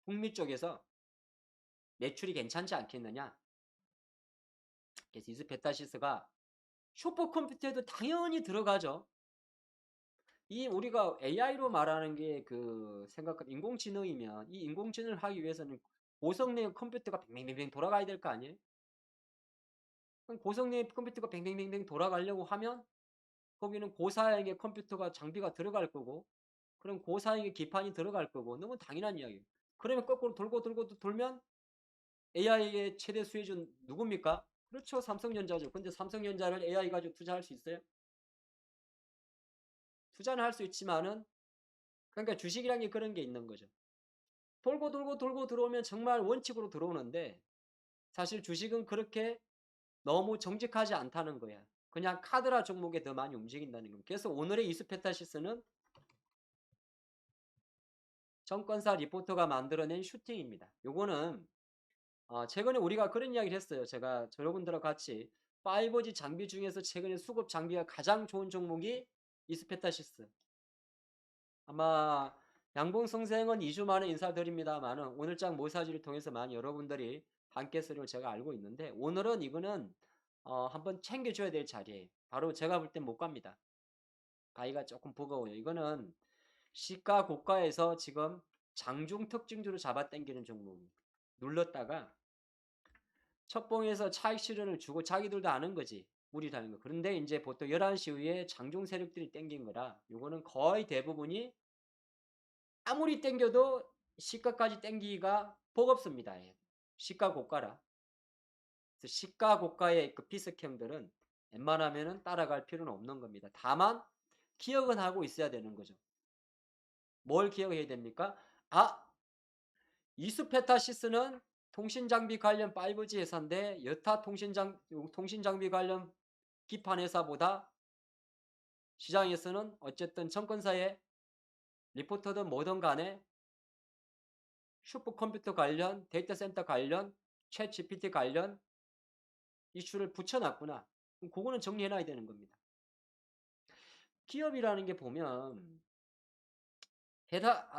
북미 쪽에서 매출이 괜찮지 않겠느냐. 그래서 이스페타시스가 슈퍼컴퓨터에도 당연히 들어가죠. 이 우리가 AI로 말하는 게 그 생각한 인공지능이면 이 인공지능을 하기 위해서는 고성능의 컴퓨터가 뱅뱅뱅뱅 돌아가야 될 거 아니에요? 그럼 고성능의 컴퓨터가 뱅뱅뱅뱅 돌아가려고 하면 거기는 고사양의 컴퓨터가 장비가 들어갈 거고 그럼 고사양의 기판이 들어갈 거고 너무 당연한 이야기예요. 그러면 거꾸로 돌고 돌고 돌면 AI의 최대 수혜주 누굽니까? 그렇죠. 삼성전자죠. 근데 삼성전자를 AI 가지고 투자할 수 있어요? 투자는 할 수 있지만은 그러니까 주식이란 게 그런 게 있는 거죠. 돌고 돌고 돌고 들어오면 정말 원칙으로 들어오는데 사실 주식은 그렇게 너무 정직하지 않다는 거야. 그냥 카드라 종목에 더 많이 움직인다는 거예요. 그래서 오늘의 이스페타시스는 정권사 리포터가 만들어낸 슈팅입니다. 요거는 최근에 우리가 그런 이야기를 했어요. 제가 여러분들과 같이 5G 장비 중에서 최근에 수급 장비가 가장 좋은 종목이 이스페타시스. 아마 양봉 성생은 2주 만에 인사드립니다만은 오늘장 모사지를 통해서 많이 여러분들이 함께했으리로 제가 알고 있는데 오늘은 이거는 한번 챙겨줘야 될 자리예요. 바로 제가 볼 땐 못 갑니다. 바위가 조금 버거워요. 이거는 시가 고가에서 지금 장중 특징주로 잡아당기는 종목. 눌렀다가 첫봉에서 차익 실현을 주고 자기들도 아는 거지. 무리라는 거. 그런데 이제 보통 11시 이후에 장중 세력들이 땡긴 거라 요거는 거의 대부분이 아무리 땡겨도 시가까지 땡기기가 버겁습니다. 예. 시가 고가라. 그래서 시가 고가의 그 피스캠들은 웬만하면은 따라갈 필요는 없는 겁니다. 다만 기억은 하고 있어야 되는 거죠. 뭘 기억해야 됩니까? 이스페타시스는 통신장비 관련 5G 회사인데 여타 통신장비 관련 기판 회사보다 시장에서는 어쨌든 정권사의 리포터든 뭐든 간에 슈퍼컴퓨터 관련, 데이터 센터 관련, 챗 GPT 관련 이슈를 붙여놨구나. 그럼 그거는 정리해놔야 되는 겁니다. 기업이라는 게 보면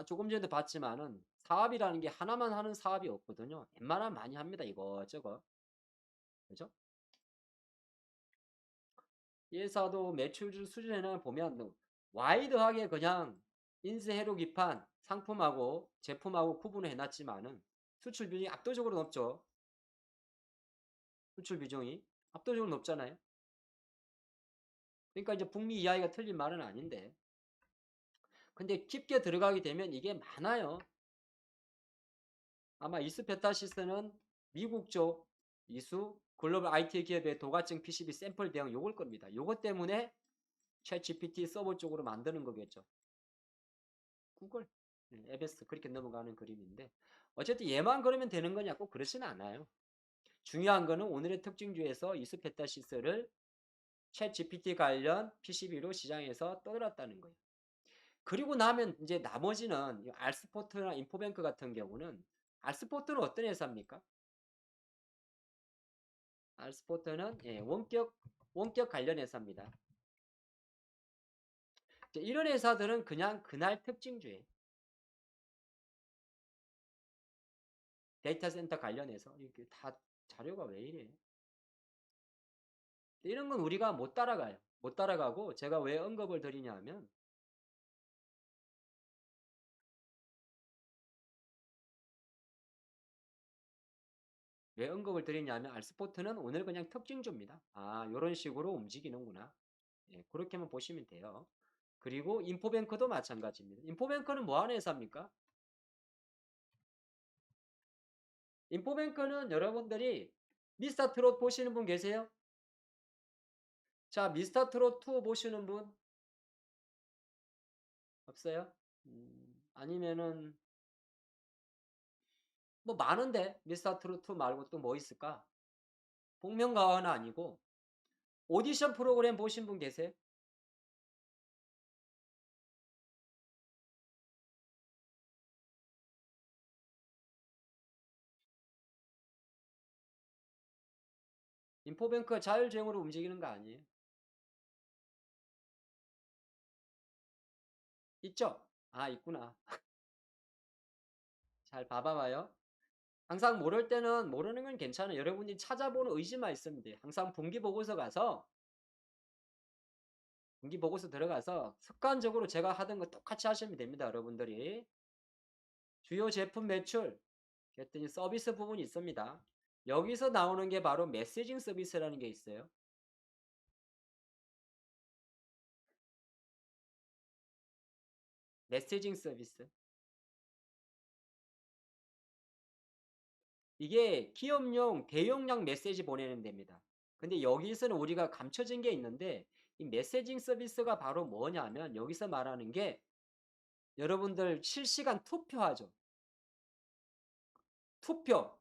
조금 전에도 봤지만은 사업이라는 게 하나만 하는 사업이 없거든요. 웬만하면 많이 합니다. 이거저거. 그죠? 회사도 매출 수준에는 보면 와이드하게 그냥 인쇄회로 기판 상품하고 제품하고 구분을 해놨지만은 수출 비중이 압도적으로 높죠. 수출 비중이 압도적으로 높잖아요. 그러니까 이제 북미 이야기가 틀린 말은 아닌데, 근데 깊게 들어가게 되면 이게 많아요. 아마 이스페타시스는 미국 쪽 이수 글로벌 IT 기업의 도가증 PCB 샘플 대응 요걸 겁니다. 요것 때문에 챗 GPT 서버 쪽으로 만드는 거겠죠. 구글, 에베스 그렇게 넘어가는 그림인데 어쨌든 얘만 그러면 되는 거냐 꼭 그렇지는 않아요. 중요한 거는 오늘의 특징주에서 이스페타시스를 챗 GPT 관련 PCB로 시장에서 떠들었다는 거예요. 그리고 나면 이제 나머지는 알스포트나 인포뱅크 같은 경우는 알스포트는 어떤 회사입니까? 알스포트는 원격 관련 회사입니다. 이런 회사들은 그냥 그날 특징주예요. 데이터 센터 관련해서 이렇게 다 자료가 왜 이래? 이런 건 우리가 못 따라가요. 못 따라가고 제가 왜 언급을 드리냐면 왜 언급을 드리냐면 알스포트는 오늘 그냥 특징주입니다. 아, 이런 식으로 움직이는구나. 예, 그렇게만 보시면 돼요. 그리고 인포뱅크도 마찬가지입니다. 인포뱅크는 뭐 하는 회사입니까? 인포뱅크는 여러분들이 미스터 트롯 보시는 분 계세요? 자, 미스터 트롯 2 보시는 분 없어요? 아니면은 뭐 많은데 미스터 트롯 2 말고 또 뭐 있을까? 복면가왕은 아니고 오디션 프로그램 보신 분 계세요? 인포뱅크가 자율주행으로 움직이는 거 아니에요? 있죠? 아, 있구나. 잘 봐봐봐요. 항상 모를 때는 모르는 건 괜찮아요. 여러분이 찾아보는 의지만 있으면 돼요. 항상 분기 보고서 들어가서 습관적으로 제가 하던 거 똑같이 하시면 됩니다. 여러분들이. 주요 제품 매출, 그랬더니 서비스 부분이 있습니다. 여기서 나오는 게 바로 메시징 서비스라는 게 있어요. 메시징 서비스. 이게 기업용 대용량 메시지 보내는 데입니다. 근데 여기서는 우리가 감춰진 게 있는데 이 메시징 서비스가 바로 뭐냐면 여기서 말하는 게 여러분들 실시간 투표하죠. 투표.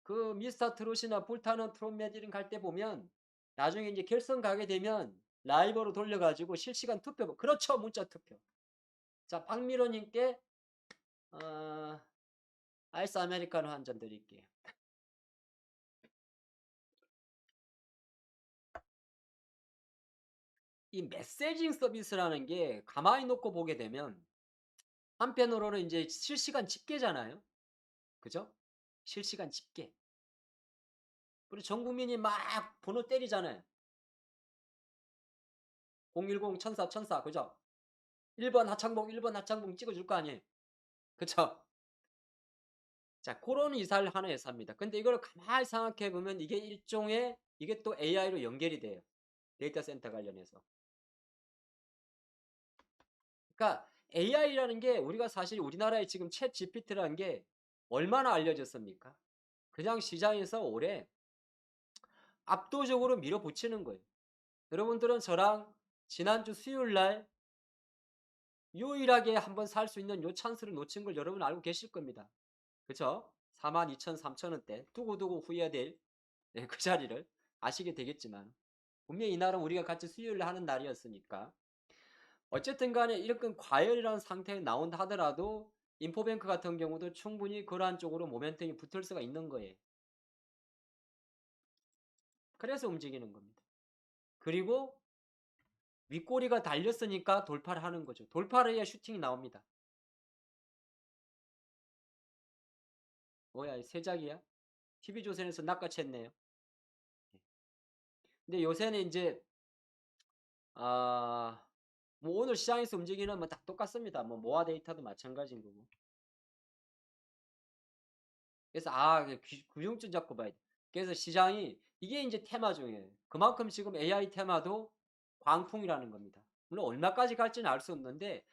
그 미스터 트롯이나 불타는 트롯 매질링 갈 때 보면 나중에 이제 결선 가게 되면 라이브로 돌려가지고 실시간 투표. 그렇죠. 문자 투표. 자, 박미로님께 어, 아이스 아메리카노 한 잔 드릴게요. 이 메시징 서비스라는 게 가만히 놓고 보게 되면 한편으로는 이제 실시간 집계잖아요. 그죠? 실시간 집계. 그리고 전 국민이 막 번호 때리잖아요. 010 천사 천사 그죠? 1번 하창봉 찍어줄 거 아니에요. 그쵸? 자, 그런 이사를 하는 회사입니다. 근데 이걸 가만히 생각해 보면 이게 일종의 이게 또 AI로 연결이 돼요. 데이터 센터 관련해서. 그러니까 AI라는 게 우리가 사실 우리나라에 지금 챗 GPT라는 게 얼마나 알려졌습니까? 그냥 시장에서 올해 압도적으로 밀어붙이는 거예요. 여러분들은 저랑 지난주 수요일 날 유일하게 한번 살 수 있는 요 찬스를 놓친 걸 여러분 알고 계실 겁니다. 그쵸? 42,000, 3,000원대 두고두고 후회될 그 자리를 아시게 되겠지만 분명히 이날은 우리가 같이 수요일 날 하는 날이었으니까 어쨌든 간에 이렇게 과열이라는 상태에 나온다 하더라도 인포뱅크 같은 경우도 충분히 그러한 쪽으로 모멘텀이 붙을 수가 있는 거예요. 그래서 움직이는 겁니다. 그리고 윗꼬리가 달렸으니까 돌파를 하는 거죠. 돌파를 해야 슈팅이 나옵니다. 뭐야, 세작이야? TV조선에서 낚아챘네요. 근데 요새는 이제 뭐 오늘 시장에서 움직이는 뭐 다 똑같습니다. 뭐 모아 데이터도 마찬가지인 거고. 그래서 구중점 잡고 봐야 돼. 그래서 시장이 이게 이제 테마 중에 그만큼 지금 AI 테마도 광풍이라는 겁니다. 물론 얼마까지 갈지는 알 수 없는데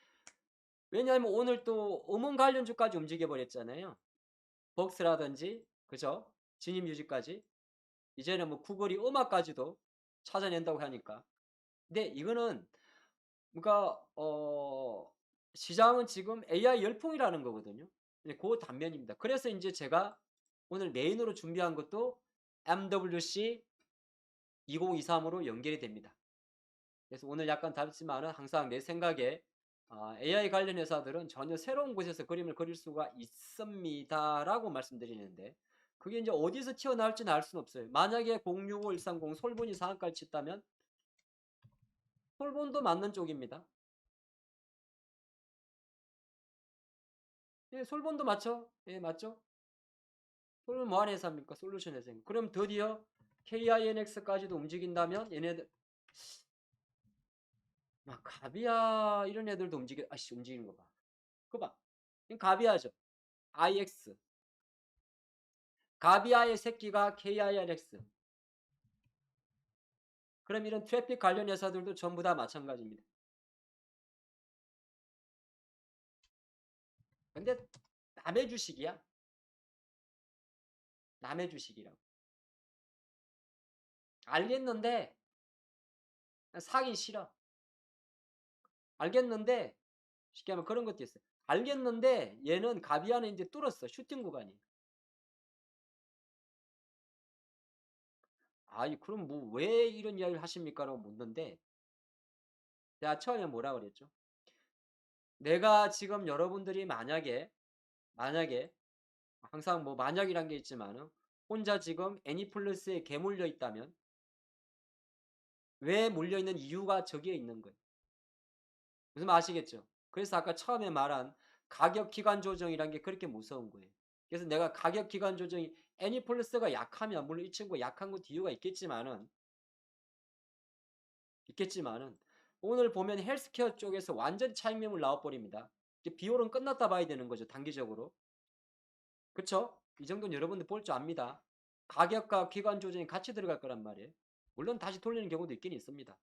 왜냐하면 오늘 또 음원 관련주까지 움직여 버렸잖아요. 벅스라든지 그죠? 진입뮤직까지 이제는 뭐 구글이 음악까지도 찾아낸다고 하니까. 근데 이거는 그러니까 시장은 지금 AI 열풍이라는 거거든요. 네, 그 단면입니다. 그래서 이제 제가 오늘 메인으로 준비한 것도 MWC 2023으로 연결이 됩니다. 그래서 오늘 약간 다르지만은 항상 내 생각에 AI 관련 회사들은 전혀 새로운 곳에서 그림을 그릴 수가 있습니다라고 말씀드리는데 그게 이제 어디서 튀어나올지는 알 수는 없어요. 만약에 065130 솔본이 상한가를 쳤다면 솔본도 맞는 쪽입니다. 예, 솔본도 맞죠? 예, 맞죠? 솔본 뭐하는 회사입니까? 솔루션 회사입니다. 그럼 드디어 KINX까지도 움직인다면 얘네들 막 가비아 이런 애들도 움직이는 거 봐. 그거 봐. 가비아죠. IX. 가비아의 새끼가 KIRX. 그럼 이런 트래픽 관련 회사들도 전부 다 마찬가지입니다. 근데 남의 주식이야. 남의 주식이라고. 알겠는데 사기 싫어. 알겠는데 쉽게 하면 그런 것도 있어요. 알겠는데 얘는 가비아는 이제 뚫었어. 슈팅 구간이. 아니 그럼 뭐 왜 이런 이야기를 하십니까? 라고 묻는데 내가 처음에 뭐라 그랬죠? 내가 지금 여러분들이 만약에 항상 뭐 만약이란 게 있지만은 혼자 지금 애니플러스에 개몰려 있다면 왜 몰려있는 이유가 저기에 있는 거예요. 무슨 말 아시겠죠? 그래서 아까 처음에 말한 가격 기간 조정이란 게 그렇게 무서운 거예요. 그래서 내가 가격 기간 조정이 애니플러스가 약하면 물론 이 친구가 약한 것도 이유가 있겠지만은 오늘 보면 헬스케어 쪽에서 완전 차익 매물 나와버립니다. 비율은 끝났다 봐야 되는 거죠. 단기적으로. 그쵸? 이 정도는 여러분들 볼 줄 압니다. 가격과 기간 조정이 같이 들어갈 거란 말이에요. 물론 다시 돌리는 경우도 있긴 있습니다.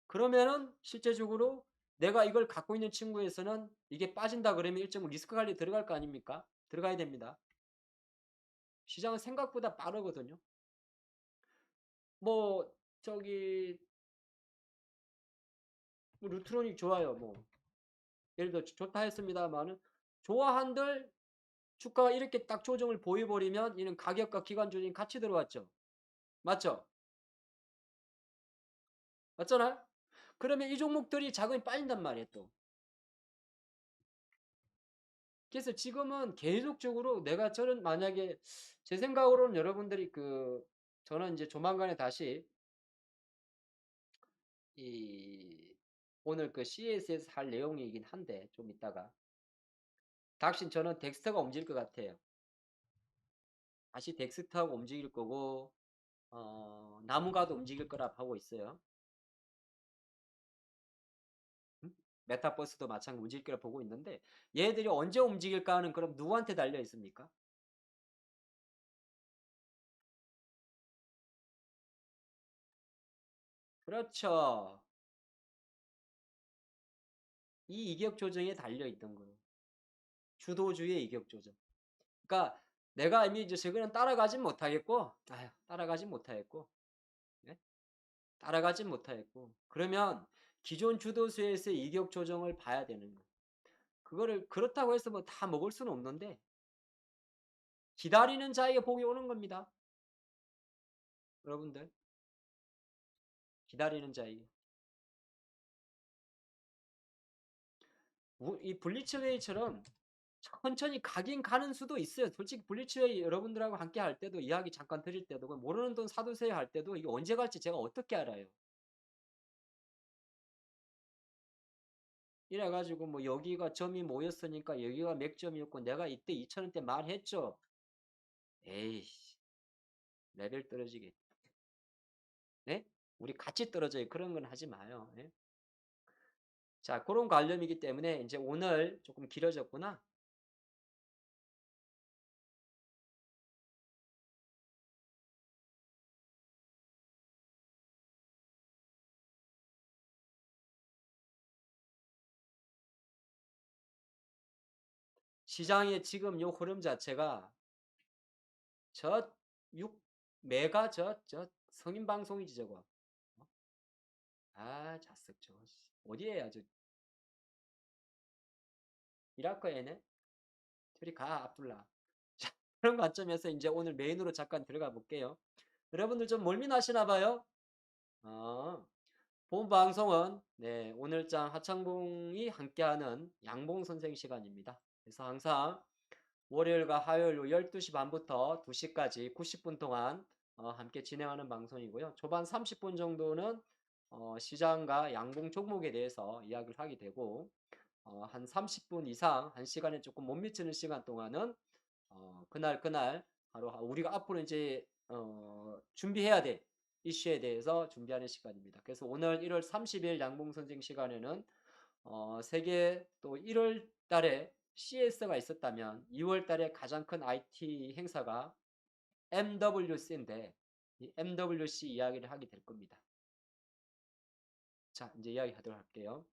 그러면은 실제적으로 내가 이걸 갖고 있는 친구에서는 이게 빠진다 그러면 일정 리스크 관리 들어갈 거 아닙니까? 들어가야 됩니다. 시장은 생각보다 빠르거든요. 뭐 저기 뭐 루트로닉 좋아요. 뭐 예를 들어 좋다 했습니다만은 좋아한들 주가가 이렇게 딱 조정을 보여버리면 이는 가격과 기간 조정이 같이 들어왔죠. 맞죠? 맞잖아요? 그러면 이 종목들이 자금이 빠진단 말이에요 또. 그래서 지금은 계속적으로 저는 만약에 제 생각으로는 여러분들이 저는 이제 조만간에 다시 이 오늘 CS에서 할 내용이긴 한데 좀 이따가 다시 저는 덱스터가 움직일 것 같아요. 다시 덱스터하고 움직일 거고 나무가도 움직일 거라 하고 있어요. 메타버스도 마찬가지 움직일 거라 보고 있는데 얘들이 언제 움직일까는 그럼 누구한테 달려 있습니까? 그렇죠. 이 이격 조정에 달려 있던 거예요. 주도주의 이격 조정. 그러니까 내가 이미 이제 저거는 따라가진 못하겠고, 따라가진 못하겠고, 네? 따라가진 못하겠고. 그러면 기존 주도주에서의 이격 조정을 봐야 되는 거예요. 그거를 그렇다고 해서 뭐 다 먹을 수는 없는데 기다리는 자에게 복이 오는 겁니다. 여러분들 기다리는 자에게. 이 블리츠웨이처럼 천천히 가긴 가는 수도 있어요. 솔직히 블리츠웨이 여러분들하고 함께 할 때도 이야기 잠깐 드릴 때도 모르는 돈 사두세요 할 때도 이게 언제 갈지 제가 어떻게 알아요? 이래가지고 뭐 여기가 점이 모였으니까 여기가 맥점이었고 내가 이때 2,000원대 말했죠. 에이 레벨 떨어지게. 네? 우리 같이 떨어져요. 그런 건 하지 마요. 예? 자, 그런 관념이기 때문에 이제 오늘 조금 길어졌구나. 시장의 지금 요 흐름 자체가 저 6, 메가 저 성인 방송이지 저거. 어? 아, 자석 저거. 어디에 아주 이라크에네? 저리 가, 압둘라. 자, 그런 관점에서 이제 오늘 메인으로 잠깐 들어가 볼게요. 여러분들 좀 멀미나시나 봐요? 어, 본 방송은 네, 오늘장 하창봉이 함께하는 양봉 선생 시간입니다. 그래서 항상 월요일과 화요일 오후 12시 반부터 2시까지 90분 동안 함께 진행하는 방송이고요. 초반 30분 정도는 시장과 양봉 종목에 대해서 이야기를 하게 되고 한 30분 이상, 1시간에 조금 못 미치는 시간 동안은 그날 바로 우리가 앞으로 이제 준비해야 될 이슈에 대해서 준비하는 시간입니다. 그래서 오늘 1월 30일 양봉 선생 시간에는 세계 또 1월 달에 CS가 있었다면 2월 달에 가장 큰 IT 행사가 MWC인데 이 MWC 이야기를 하게 될 겁니다. 자, 이제 이야기 하도록 할게요.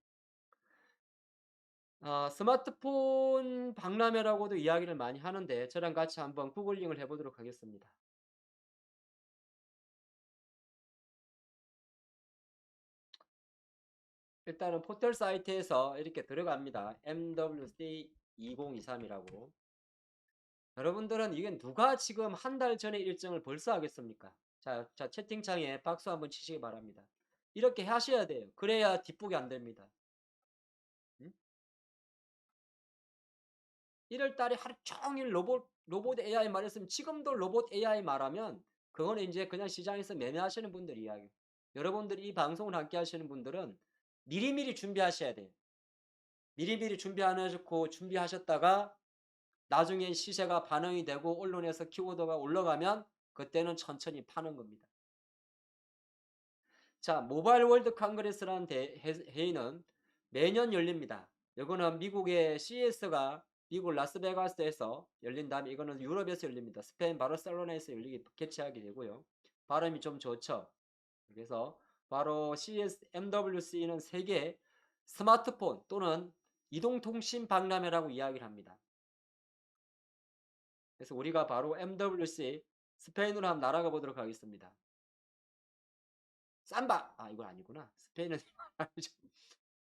스마트폰 박람회라고도 이야기를 많이 하는데 저랑 같이 한번 구글링을 해보도록 하겠습니다. 일단은 포털 사이트에서 이렇게 들어갑니다. MWC 2023이라고. 여러분들은 이게 누가 지금 한 달 전에 일정을 벌써 하겠습니까? 자, 채팅창에 박수 한번 치시기 바랍니다. 이렇게 하셔야 돼요. 그래야 뒷북이 안 됩니다. 응? 1월 달에 하루 종일 로봇 AI 말했으면 지금도 로봇 AI 말하면 그거는 이제 그냥 시장에서 매매하시는 분들 이야기. 여러분들이 이 방송을 함께 하시는 분들은 미리미리 준비하셔야 돼요. 미리미리 준비하시고 준비하셨다가 나중에 시세가 반영이 되고 언론에서 키워드가 올라가면 그때는 천천히 파는 겁니다. 자, 모바일 월드 컨그레스라는 회의는 매년 열립니다. 이거는 미국의 CES가 미국 라스베가스에서 열린 다음에 이거는 유럽에서 열립니다. 스페인 바르셀로나에서 개최하게 되고요. 발음이 좀 좋죠. 그래서 바로 CES MWC는 세계 스마트폰 또는 이동통신 박람회라고 이야기를 합니다. 그래서 우리가 바로 MWC 스페인으로 한번 날아가 보도록 하겠습니다. 삼바! 아, 이건 아니구나. 스페인은 아니죠.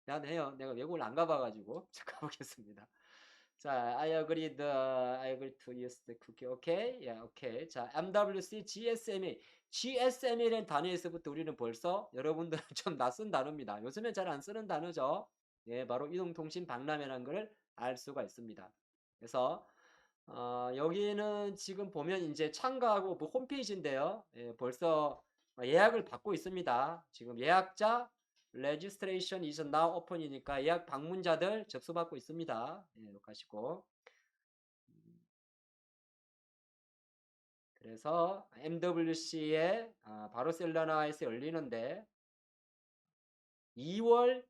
미안해요. 내가 외국을 안 가봐가지고. 자, 가보겠습니다. 자, I agree to use the cookie. 오케이? 예, 오케이. 자, MWC, GSMA. GSMA라는 단어에서부터 우리는 벌써 여러분들은 좀 낯선 단어입니다. 요즘엔 잘 안 쓰는 단어죠. 예, 바로 이동통신 박람회라는 것을 알 수가 있습니다. 그래서 여기는 지금 보면 이제 참가하고 뭐 홈페이지인데요. 예, 벌써 예약을 받고 있습니다. 지금 예약자 registration is now open이니까 예약 방문자들 접수받고 있습니다. 예, 이렇게 하시고 그래서 MWC에 바르셀로나에서 열리는데 2월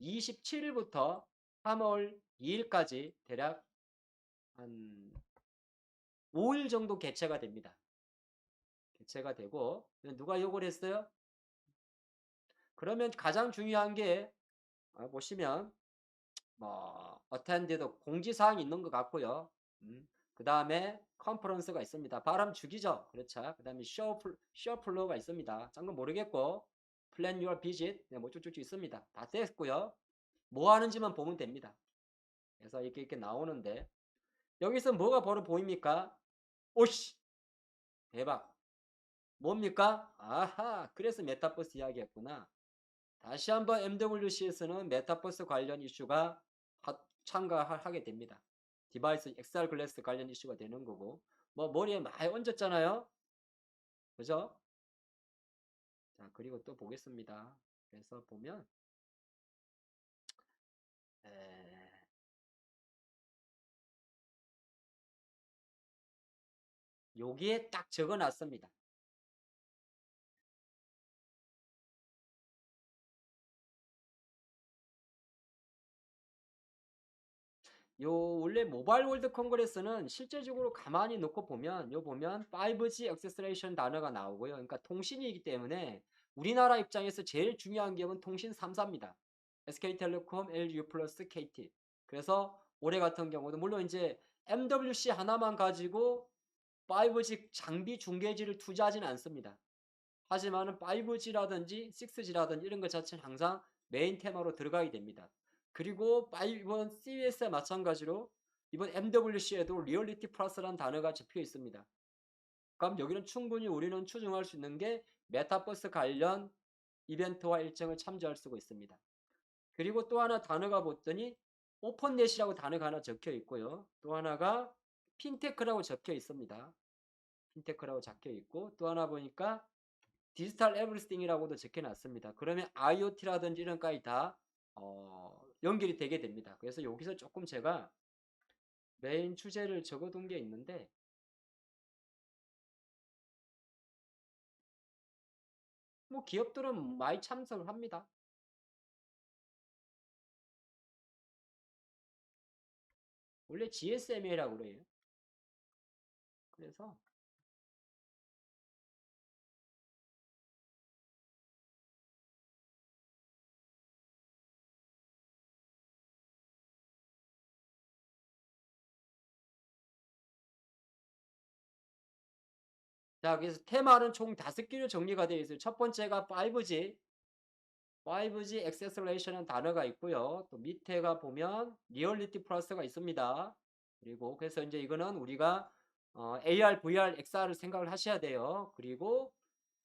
27일부터 3월 2일까지 대략 한 5일 정도 개최가 됩니다. 개최가 되고 누가 요걸 했어요? 그러면 가장 중요한 게 보시면 뭐 어텐디도 공지사항이 있는 것 같고요. 그 다음에 컨퍼런스가 있습니다. 바람 죽이죠. 그렇죠. 그 다음에 쇼플로가 있습니다. 짠건 모르겠고 플랜 유어 비짓 뭐 쭉쭉쭉 있습니다. 다 됐고요. 뭐 하는지만 보면 됩니다. 그래서 이렇게 나오는데 여기서 뭐가 바로 보입니까? 오씨 대박. 뭡니까? 아하 그래서 메타버스 이야기했구나. 다시 한번 MWC에서는 메타버스 관련 이슈가 참가하게 됩니다. 디바이스 XR 글래스 관련 이슈가 되는 거고 뭐 머리에 많이 얹었잖아요. 그죠? 자, 그리고 또 보겠습니다. 그래서 보면 에, 여기에 딱 적어 놨습니다. 요 원래 모바일 월드 콩그레스는 실제적으로 가만히 놓고 보면 요 보면 5G 액세스레이션 단어가 나오고요. 그러니까 통신이기 때문에 우리나라 입장에서 제일 중요한 기업은 통신 3사입니다. SK텔레콤, LU 플러스, KT. 그래서 올해 같은 경우도 물론 이제 MWC 하나만 가지고 5G 장비 중계지를 투자하지는 않습니다. 하지만은 5G라든지 6G라든지 이런 것 자체는 항상 메인 테마로 들어가게 됩니다. 그리고 이번 CES에 마찬가지로 이번 MWC에도 리얼리티 플러스라는 단어가 적혀 있습니다. 그럼 여기는 충분히 우리는 추정할 수 있는 게 메타버스 관련 이벤트와 일정을 참조할 수가 있습니다. 그리고 또 하나 단어가 봤더니 오픈넷이라고 단어가 하나 적혀 있고요. 또 하나가 핀테크라고 적혀 있습니다. 핀테크라고 적혀 있고 또 하나 보니까 디지털 에브리띵이라고도 적혀놨습니다. 그러면 IoT라든지 이런 까지 다 연결이 되게 됩니다. 그래서 여기서 조금 제가 메인 주제를 적어둔 게 있는데 뭐 기업들은 많이 참석을 합니다. 원래 GSMA라고 그래요. 그래서 자, 그래서 테마는 총 5개로 정리가 되어 있어요. 첫 번째가 5G, 5G 액세스레이션은 단어가 있고요. 또 밑에가 보면 리얼리티 플러스가 있습니다. 그리고 그래서 이제 이거는 우리가 AR, VR, XR을 생각을 하셔야 돼요. 그리고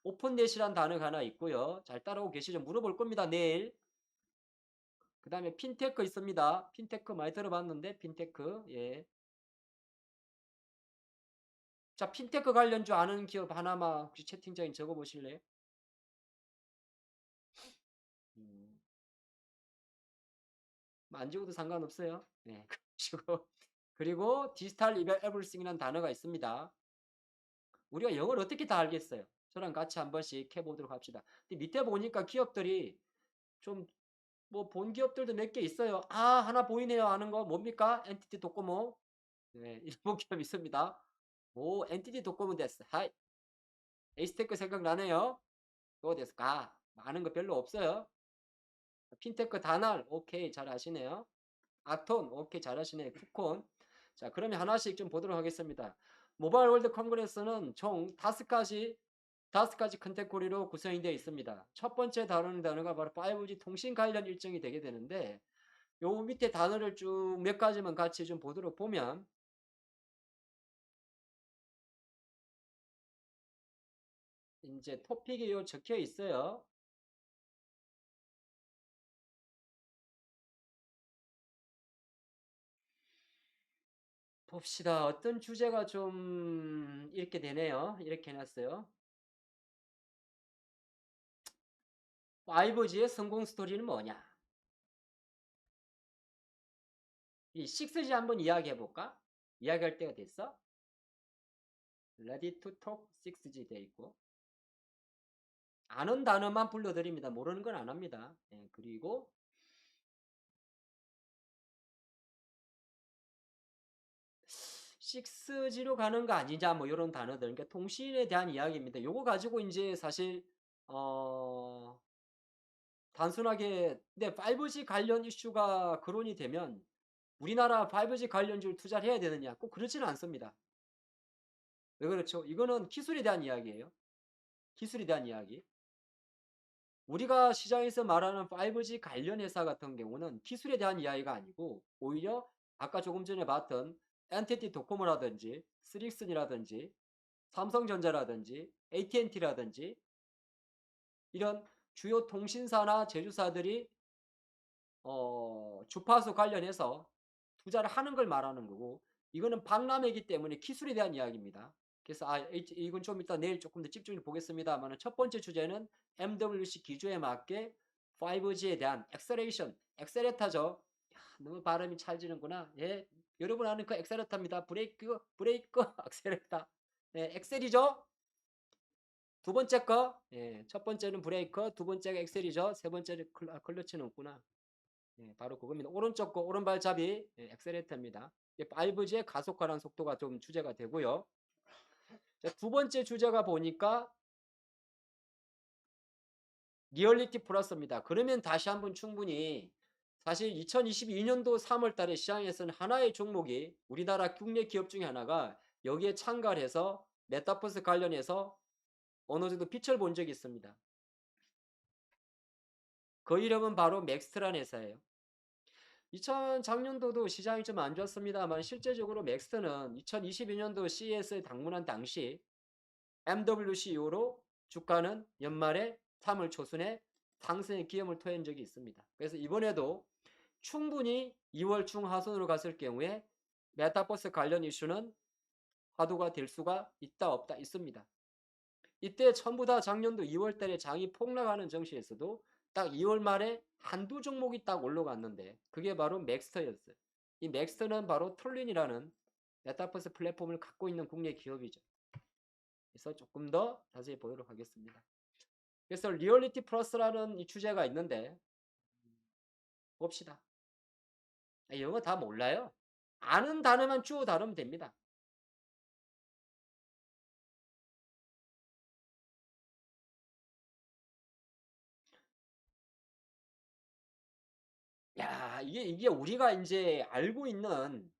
오픈넷이란 단어가 하나 있고요. 잘 따라오고 계시죠? 물어볼 겁니다. 내일. 그 다음에 핀테크 있습니다. 핀테크 많이 들어봤는데 핀테크. 예. 자, 핀테크 관련주 아는 기업 하나만 혹시 채팅창에 적어 보실래요? 음, 안 적어도 상관없어요. 네. 그리고 디지털 에브리싱이라는 단어가 있습니다. 우리가 영어를 어떻게 다 알겠어요? 저랑 같이 한 번씩 해보도록 합시다. 근데 밑에 보니까 기업들이 좀 뭐 본 기업들도 몇 개 있어요. 아, 하나 보이네요. 아는 거 뭡니까? 엔티티 도코모. 네, 일본 기업 있습니다. 오, 엔티티 도코모 데스. 하이. 에이스테크 생각나네요. 그거 데스까? 아는 거 별로 없어요. 핀테크 다날. 오케이, 잘 아시네요. 아톤. 오케이, 잘 아시네요. 쿠콘. 자, 그러면 하나씩 좀 보도록 하겠습니다. 모바일 월드 컨그레스는 총 5가지 컨텐츠리로 구성이 되어 있습니다. 첫 번째 다루는 단어가 바로 5G 통신 관련 일정이 되게 되는데 요 밑에 단어를 쭉 몇 가지만 같이 좀 보도록 보면 이제 토픽이 요 적혀 있어요. 봅시다. 어떤 주제가 좀 이렇게 되네요. 이렇게 해놨어요. 5G의 성공 스토리는 뭐냐? 이 6G 한번 이야기해볼까? 이야기할 때가 됐어? Ready to talk 6G 돼 있고 아는 단어만 불러드립니다. 모르는 건 안 합니다. 예, 그리고 6G로 가는 거 아니냐 뭐 이런 단어들 그러니까 통신에 대한 이야기입니다. 요거 가지고 이제 사실 어 단순하게 근데 5G 관련 이슈가 거론이 되면 우리나라 5G 관련주를 투자를 해야 되느냐 꼭 그렇지는 않습니다. 왜 그렇죠? 이거는 기술에 대한 이야기예요. 기술에 대한 이야기. 우리가 시장에서 말하는 5G 관련 회사 같은 경우는 기술에 대한 이야기가 아니고 오히려 아까 조금 전에 봤던 NTT 도코모라든지 스릭슨이라든지 삼성전자라든지 AT&T라든지 이런 주요 통신사나 제휴사들이 주파수 관련해서 투자를 하는 걸 말하는 거고 이거는 박람회이기 때문에 기술에 대한 이야기입니다. 그래서 이건 좀 이따 내일 조금 더 집중해서 보겠습니다만 첫 번째 주제는 MWC 기조에 맞게 5G에 대한 엑셀레이터죠. 너무 발음이 찰지는구나. 예, 여러분 아는 그 엑셀레터입니다. 브레이크, 엑셀레터. 네, 엑셀이죠. 두 번째 거, 예, 첫 번째는 브레이커, 두 번째가 엑셀이죠. 세 번째는 클러치는 없구나. 예, 바로 그겁니다. 오른쪽 거, 오른발잡이, 예, 엑셀레터입니다. 5G의 가속화라는 속도가 좀 주제가 되고요. 자, 두 번째 주제가 보니까 리얼리티 플러스입니다. 그러면 다시 한번 충분히 사실 2022년도 3월 달에 시장에서는 하나의 종목이 우리나라 국내 기업 중에 하나가 여기에 참가를 해서 메타버스 관련해서 어느 정도 빛을 본 적이 있습니다. 그 이름은 바로 맥스트라는 회사예요. 2000작년도도 시장이 좀 안 좋았습니다만 실제적으로 맥스트는 2022년도 CES에 방문한 당시 MWC 이후로 주가는 연말에 3월 초순에 상승의 기염을 토한 적이 있습니다. 그래서 이번에도 충분히 2월 중하순으로 갔을 경우에 메타버스 관련 이슈는 화두가 될 수가 있다 없다 있습니다. 이때 전부 다 작년도 2월 달에 장이 폭락하는 정시에서도 딱 2월 말에 한두 종목이 딱 올라갔는데 그게 바로 맥스터였어요. 이 맥스터는 바로 툴린이라는 메타버스 플랫폼을 갖고 있는 국내 기업이죠. 그래서 조금 더 자세히 보도록 하겠습니다. 그래서 리얼리티 플러스라는 이 주제가 있는데 봅시다. 영어 다 몰라요. 아는 단어만 주워 다루면 됩니다. 야, 이게 우리가 이제 알고 있는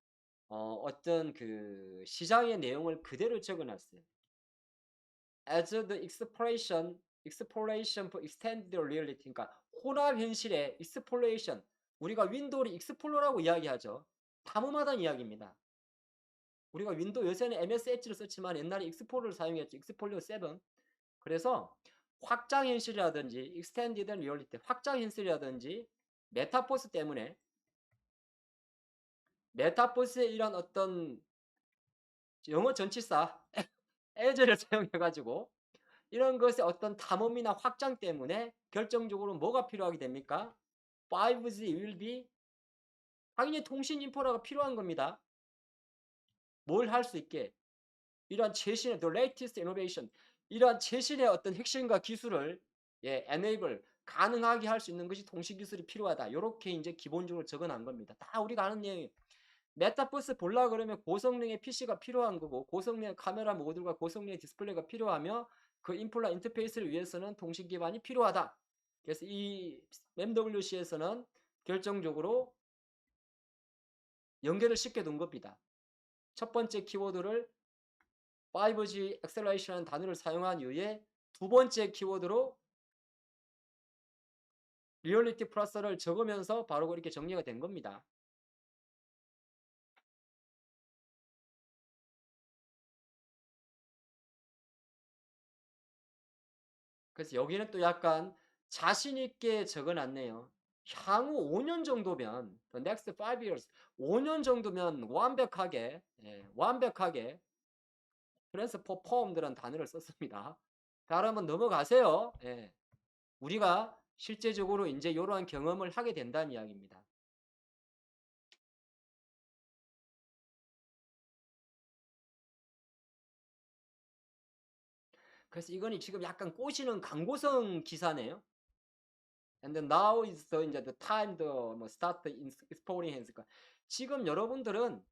어떤 그 시장의 내용을 그대로 적어놨어요. As the exploration for extended reality. 그러니까 혼합 현실의 exploration. 우리가 윈도우를 익스플로라고 이야기하죠. 탐험하다는 이야기입니다. 우리가 윈도우 요새는 MS 엣지를 썼지만 옛날에 익스플로러를 사용했죠. 익스플로러 7. 그래서 확장 현실이라든지 extended reality, 확장 현실이라든지 메타버스 때문에 메타버스의 이런 어떤 영어 전치사 as를 사용해가지고 이런 것의 어떤 탐험이나 확장 때문에 결정적으로 뭐가 필요하게 됩니까? 5G will be 당연히 통신 인프라가 필요한 겁니다. 뭘 할 수 있게 이러한 최신의 the latest innovation 이러한 최신의 어떤 핵심과 기술을 enable 가능하게 할 수 있는 것이 통신 기술이 필요하다. 이렇게 이제 기본적으로 적어놓은 겁니다. 다 우리가 아는 내용이 메타버스 보려 그러면 고성능의 PC가 필요한 거고 고성능의 카메라 모듈과 고성능의 디스플레이가 필요하며 그 인플라 인터페이스를 위해서는 통신 기반이 필요하다. 그래서 이 MWC에서는 결정적으로 연결을 시켜둔 겁니다. 첫 번째 키워드를 5G Acceleration이라는 단어를 사용한 이후에 두 번째 키워드로 리얼리티 플러스를 적으면서 바로 이렇게 정리가 된 겁니다. 그래서 여기는 또 약간 자신 있게 적어놨네요. 향후 5년 정도면 the next 5 years 5년 정도면 완벽하게 트랜스포폼이라는 단어를 썼습니다. 다음 한번 넘어가세요. 예. 우리가 실제적으로 이제 이러한 경험을 하게 된다는 이야기입니다. 그래서 이거는 지금 약간 꼬시는 광고성 기사네요. And now is 이제 the time to 뭐 start exploring 했으니까 지금 여러분들은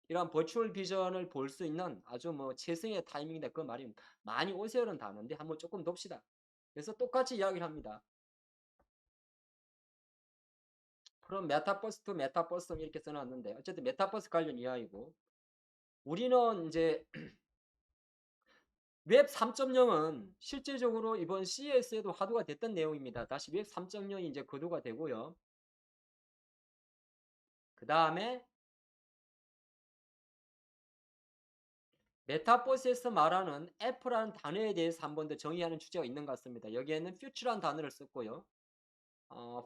이런 버추얼 비전을 볼 수 있는 아주 뭐 최승의 타이밍이다 그 말이 많이 오세요는 단어인데 한번 조금 봅시다. 그래서 똑같이 이야기를 합니다. 그럼 메타버스 투 메타버스 이렇게 써놨는데 어쨌든 메타버스 관련 이야기고 우리는 이제 웹 3.0은 실제적으로 이번 CES에도 화두가 됐던 내용입니다. 다시 웹 3.0이 이제 거두가 되고요. 그 다음에 메타버스에서 말하는 F라는 단어에 대해서 한 번 더 정의하는 주제가 있는 것 같습니다. 여기에는 future라는 단어를 썼고요.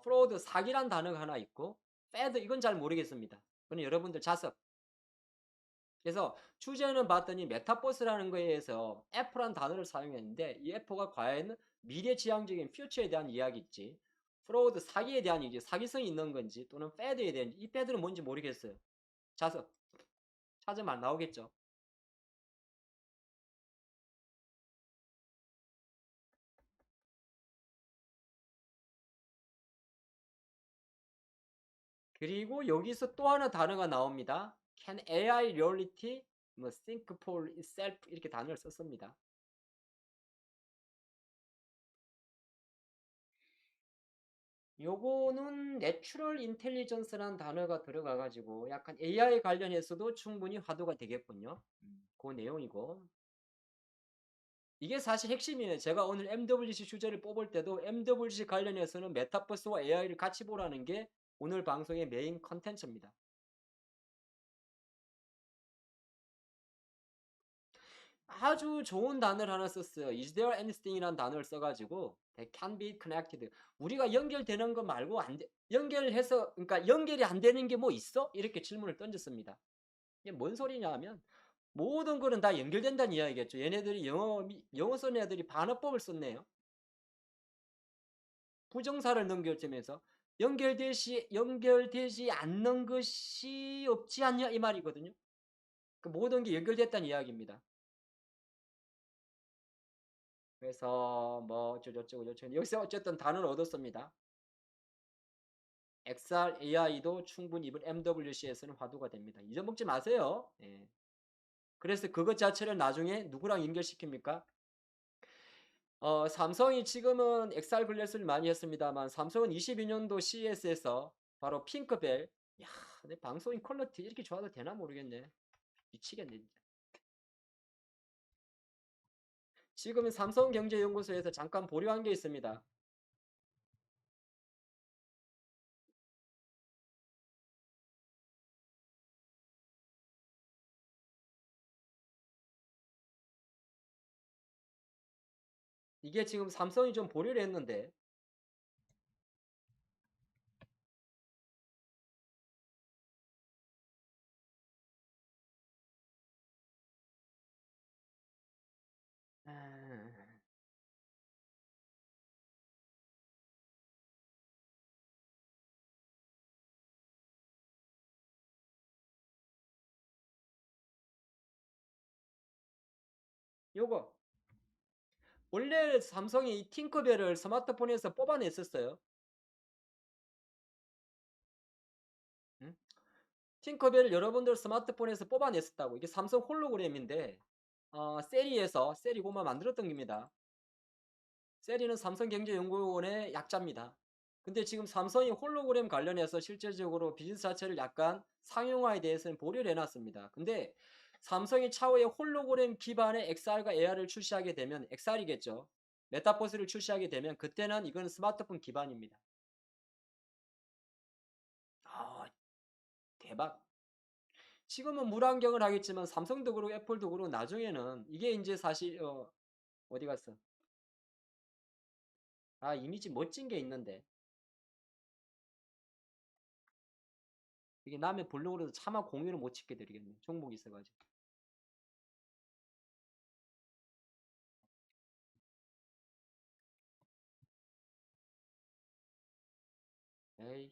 프로드 사기란 단어가 하나 있고 패드 이건 잘 모르겠습니다. 그건 여러분들 자습. 그래서 주제는 봤더니 메타버스라는 거에 의해서 F란 단어를 사용했는데 이 F가 과연 미래지향적인 퓨처에 대한 이야기일지 프로드 사기에 대한 이제 사기성이 있는 건지 또는 패드에 대한 이 패드는 뭔지 모르겠어요. 자습 찾으면 나오겠죠. 그리고 여기서 또 하나 단어가 나옵니다. Can AI reality 뭐 think for itself 이렇게 단어를 썼습니다. 요거는 내추럴 인텔리전스라는 단어가 들어가 가지고 약간 AI 관련해서도 충분히 화두가 되겠군요. 그 내용이고 이게 사실 핵심이에요. 제가 오늘 MWC 주제를 뽑을 때도 MWC 관련해서는 메타버스와 AI를 같이 보라는 게 오늘 방송의 메인 컨텐츠입니다. 아주 좋은 단어를 하나 썼어요. Is there anything이라는 단어를 써가지고 That can be connected. 우리가 연결되는 거 말고 안 돼. 연결해서 그러니까 연결이 안 되는 게 뭐 있어? 이렇게 질문을 던졌습니다. 이게 뭔 소리냐 하면 모든 거는 다 연결된다는 이야기겠죠. 얘네들이 영어 쓴 애들이 반어법을 썼네요. 부정사를 넘겨주면서 연결되지 않는 것이 없지 않냐 이 말이거든요. 그 모든 게 연결됐다는 이야기입니다. 그래서 뭐 어쩌고저쩌고 여기서 어쨌든 단어를 얻었습니다. XR AI도 충분히 이번 MWC에서는 화두가 됩니다. 잊어먹지 마세요. 예. 그래서 그것 자체를 나중에 누구랑 연결시킵니까? 삼성이 지금은 XR 글래스를 많이 했습니다만 삼성은 22년도 CES에서 바로 핑크벨 야, 내 방송인 퀄리티 이렇게 좋아도 되나 모르겠네. 미치겠네 진짜. 지금은 삼성경제연구소에서 잠깐 보류한 게 있습니다. 이게 지금 삼성이 좀 보류를 했는데 아, 요거 원래 삼성이 이 팅커벨을 스마트폰에서 뽑아냈었어요. 응? 팅커벨을 여러분들 스마트폰에서 뽑아냈었다고. 이게 삼성 홀로그램인데 셀이고만 만들었던 겁니다. 셀이는 삼성경제연구원의 약자입니다. 근데 지금 삼성이 홀로그램 관련해서 실질적으로 비즈니스 자체를 약간 상용화에 대해서는 보류를 해놨습니다. 근데 삼성이 차후에 홀로그램 기반의 XR과 AR을 출시하게 되면 XR이겠죠. 메타버스를 출시하게 되면 그때는 이건 스마트폰 기반입니다. 아, 대박. 지금은 물안경을 하겠지만 삼성도 그렇고 애플도 그렇고 나중에는 이게 이제 사실 어디 갔어? 아, 이미지 멋진 게 있는데 이게 남의 블로그로도 차마 공유를 못 시켜 드리겠네. 종목이 있어가지고. 에이,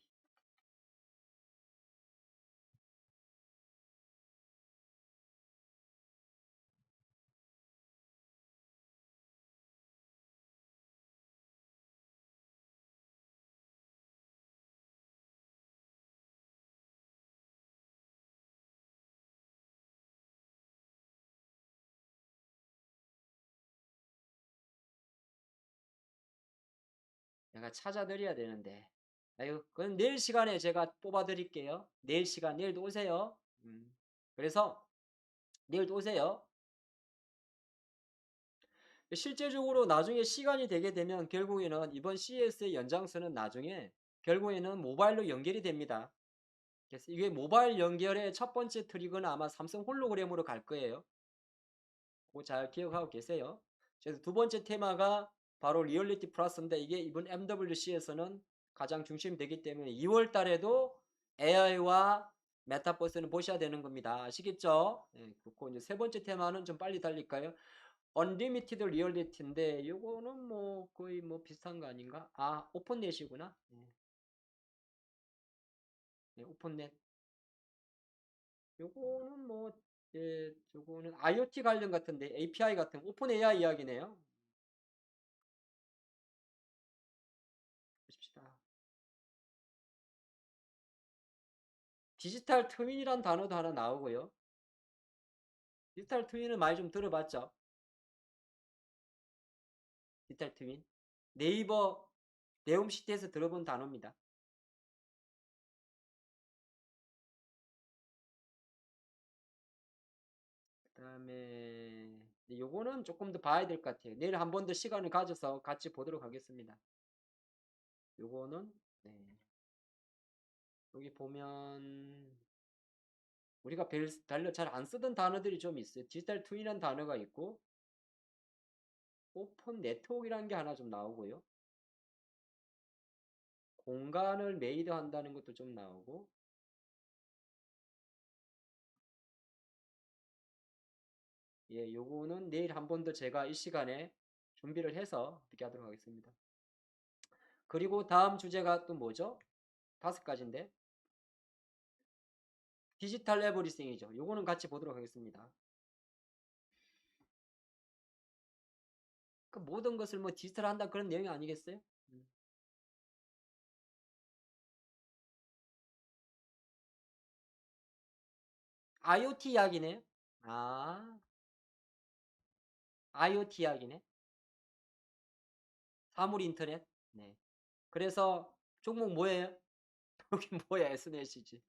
내가 찾아드려야 되는데. 아유, 그건 내일 시간에 제가 뽑아드릴게요. 내일 시간, 내일도 오세요. 그래서 내일도 오세요. 실제적으로 나중에 시간이 되게 되면 결국에는 이번 CES의 연장선은 나중에 결국에는 모바일로 연결이 됩니다. 그래서 이게 모바일 연결의 첫 번째 트릭은 아마 삼성 홀로그램으로 갈 거예요. 그거 잘 기억하고 계세요. 그래서 두 번째 테마가 바로 리얼리티 플러스인데 이게 이번 MWC에서는 가장 중심이 되기 때문에 2월 달에도 AI와 메타버스는 보셔야 되는 겁니다. 아시겠죠? 네, 그렇고 이제 세 번째 테마는 좀 빨리 달릴까요? 언리미티드 리얼리티인데 요거는 뭐 거의 뭐 비슷한 거 아닌가? 아, 오픈넷이구나. 네, 네, 오픈넷. 요거는 뭐 예, 요거는 IoT 관련 같은데 API 같은 오픈 AI 이야기네요. 보십시다. 디지털 트윈이란 단어도 하나 나오고요. 디지털 트윈은 많이 좀 들어봤죠? 디지털 트윈. 네이버 네옴시티에서 들어본 단어입니다. 그다음에 요거는 조금 더 봐야 될 것 같아요. 내일 한 번 더 시간을 가져서 같이 보도록 하겠습니다. 요거는 네. 여기 보면 우리가 별로 잘 안 쓰던 단어들이 좀 있어요. 디지털 트윈이라는 단어가 있고 오픈 네트워크라는 게 하나 좀 나오고요. 공간을 메이드한다는 것도 좀 나오고 예, 요거는 내일 한 번 더 제가 이 시간에 준비를 해서 듣게 하도록 하겠습니다. 그리고 다음 주제가 또 뭐죠? 5가지인데 디지털 에브리싱이죠. 요거는 같이 보도록 하겠습니다. 그 모든 것을 뭐 디지털 한다 그런 내용이 아니겠어요? IoT 이야기네. 아, IoT 이야기네. 사물 인터넷. 네. 그래서 종목 뭐예요? 여기 뭐야? SNS지.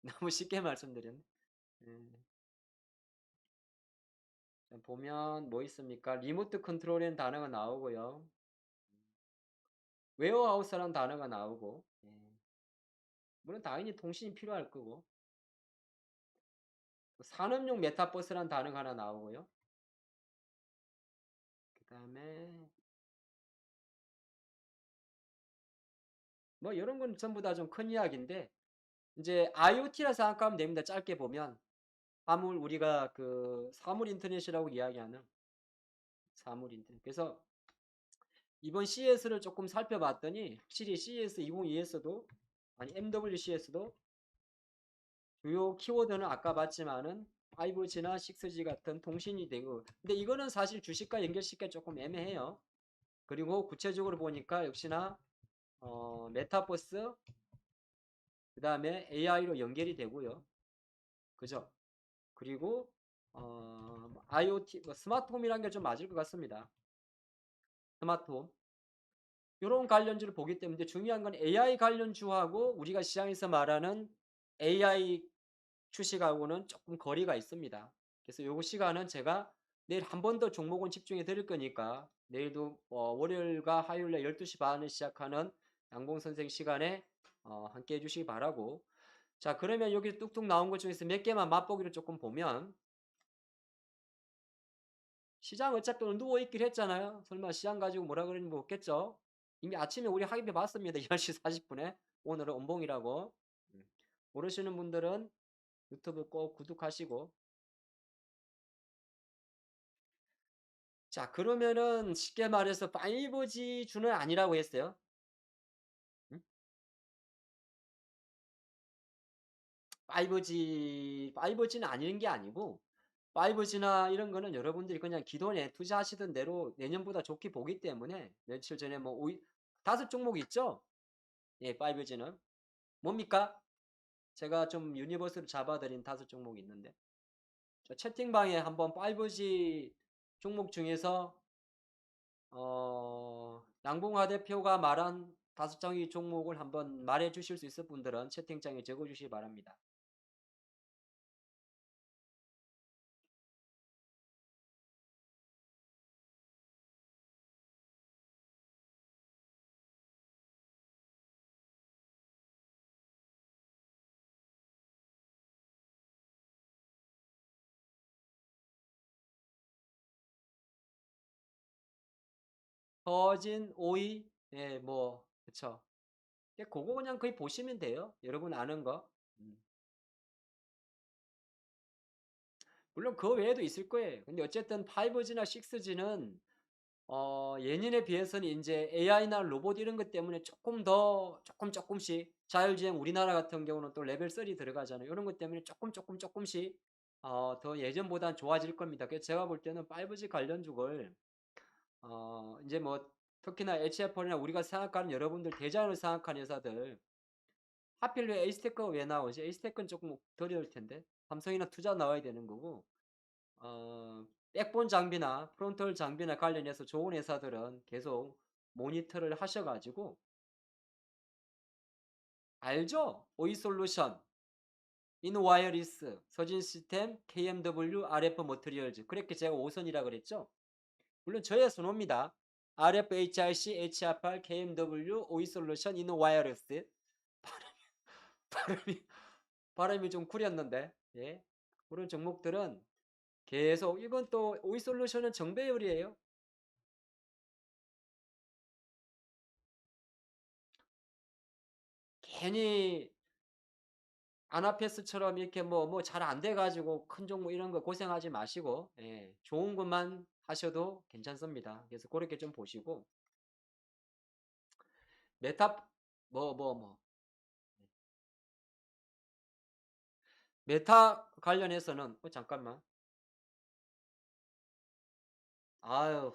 너무 쉽게 말씀드렸네. 음, 보면 뭐 있습니까? 리모트 컨트롤이라는 단어가 나오고요. 웨어하우스라는 단어가 나오고, 예. 물론 당연히 통신이 필요할 거고, 산업용 메타버스라는 단어가 하나 나오고요. 그 다음에 뭐 이런 건 전부 다 좀 큰 이야기인데, 이제 IoT라 생각하면 됩니다. 짧게 보면 사물 우리가 그 사물 인터넷이라고 이야기하는 사물 인터넷. 그래서 이번 CES를 조금 살펴봤더니 확실히 CES 2022에서도 아니 MWC에서도 주요 키워드는 아까 봤지만은 5G나 6G 같은 통신이 되고 근데 이거는 사실 주식과 연결시키기가 조금 애매해요. 그리고 구체적으로 보니까 역시나 메타버스 그 다음에 AI로 연결이 되고요. 그죠? 그리고 IoT 스마트홈이라는 게 좀 맞을 것 같습니다. 스마트홈 이런 관련주를 보기 때문에 중요한 건 AI 관련주하고 우리가 시장에서 말하는 AI 주식하고는 조금 거리가 있습니다. 그래서 요거 시간은 제가 내일 한 번 더 종목은 집중해 드릴 거니까 내일도 월요일과 화요일에 12시 반에 시작하는 양봉 선생 시간에 함께 해주시기 바라고 자 그러면 여기 뚝뚝 나온 것 중에서 몇 개만 맛보기로 조금 보면 시장 어차피 오늘 누워있기로 했잖아요. 설마 시장 가지고 뭐라 그러는 거 없겠죠? 이미 아침에 우리 합의해 봤습니다. 10시 40분에 오늘은 원봉이라고 모르시는 분들은 유튜브 꼭 구독하시고 자, 그러면은 쉽게 말해서 5G 주는 아니라고 했어요. 응? 5G는 아닌 게 아니고 5G나 이런 거는 여러분들이 그냥 기존에 투자하시던 대로 내년보다 좋게 보기 때문에 며칠 전에 뭐 5종목 있죠? 예, 5G는 뭡니까? 제가 좀 유니버스를 잡아드린 5종목이 있는데 저 채팅방에 한번 5G 종목 중에서 양봉화 대표가 말한 5장의 종목을 한번 말해 주실 수 있을 분들은 채팅창에 적어 주시기 바랍니다. 서진, 오이, 예, 뭐, 그쵸. 그거 그냥 거의 보시면 돼요. 여러분 아는 거. 음. 물론 그 외에도 있을 거예요. 근데 어쨌든 5G나 6G는 예년에 비해서는 이제 AI나 로봇 이런 것 때문에 조금 더 조금씩 자율주행 우리나라 같은 경우는 또 레벨 3 들어가잖아요. 이런 것 때문에 조금씩 더 예전보다는 좋아질 겁니다. 그래서 제가 볼 때는 5G 관련주를 이제 뭐 특히나 HFR이나 우리가 생각하는 여러분들 대장을 생각하는 회사들 하필 왜 에이스테크가 왜 나오지? 에이스테크는 조금 덜 어려울 텐데 삼성이나 투자 나와야 되는 거고 백본 장비나 프론털 장비나 관련해서 좋은 회사들은 계속 모니터를 하셔가지고 알죠? 오이솔루션, 인와이어리스, 서진 시스템, KMW, RF 머티리얼즈 그렇게 제가 5선이라 그랬죠? 물론 저의 순호입니다. RF, HRC, HFR, KMW, 오이솔루션, 인와이어리스 발음이 발음이 좀 구렸는데 예. 그런 종목들은 계속 이건 또 오이솔루션은 정배열이에요. 괜히 아나페스처럼 이렇게 뭐 잘 안 돼가지고 큰 종목 이런 거 고생하지 마시고 예, 좋은 것만 하셔도 괜찮습니다. 그래서 그렇게 좀 보시고 메타 뭐 메타 관련해서는 잠깐만 아유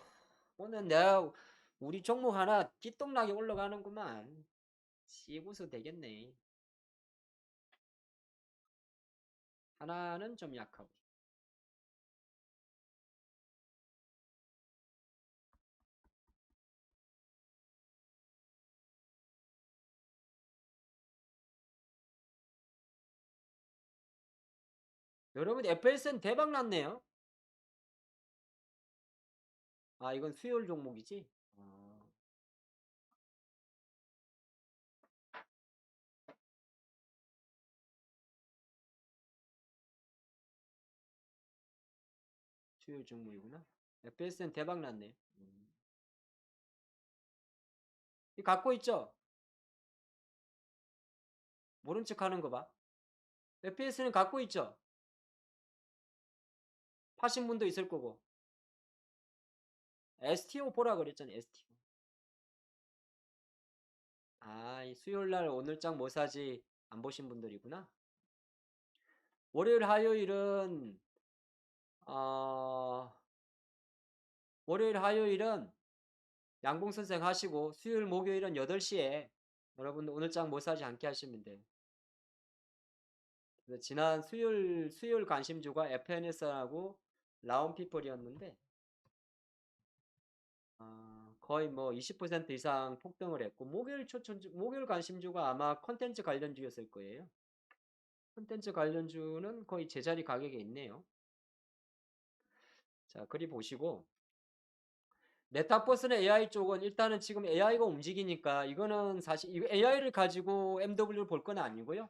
오늘 내가 우리 종목 하나 띠똥나게 올라가는구만 씨부수 되겠네. 하나는 좀 약하고 여러분 FSN 대박 났네요. 아 이건 수요일 종목이지. 수요일 종목이구나. FSN 대박 났네. 이 갖고 있죠? 모른 척 하는 거 봐. FPS는 갖고 있죠? 파신 분도 있을 거고. STO 보라 그랬잖아, STO. 아, 이 수요일 날 오늘장 뭐 사지 안 보신 분들이구나. 월요일, 화요일은, 어, 월요일, 화요일은 양봉 선생 하시고, 수요일, 목요일은 8시에 여러분들 오늘장 뭐 사지 않게 하시면 돼요. 그래서 지난 수요일 관심주가 FNS하고 라운피플이었는데, 거의 뭐 20% 이상 폭등을 했고 목요일 관심주가 아마 컨텐츠 관련주였을 거예요. 컨텐츠 관련주는 거의 제자리 가격에 있네요. 자, 그리 보시고 메타버스나 AI 쪽은 일단은 지금 AI가 움직이니까 이거는 사실 이거 AI를 가지고 MW를 볼 건 아니고요.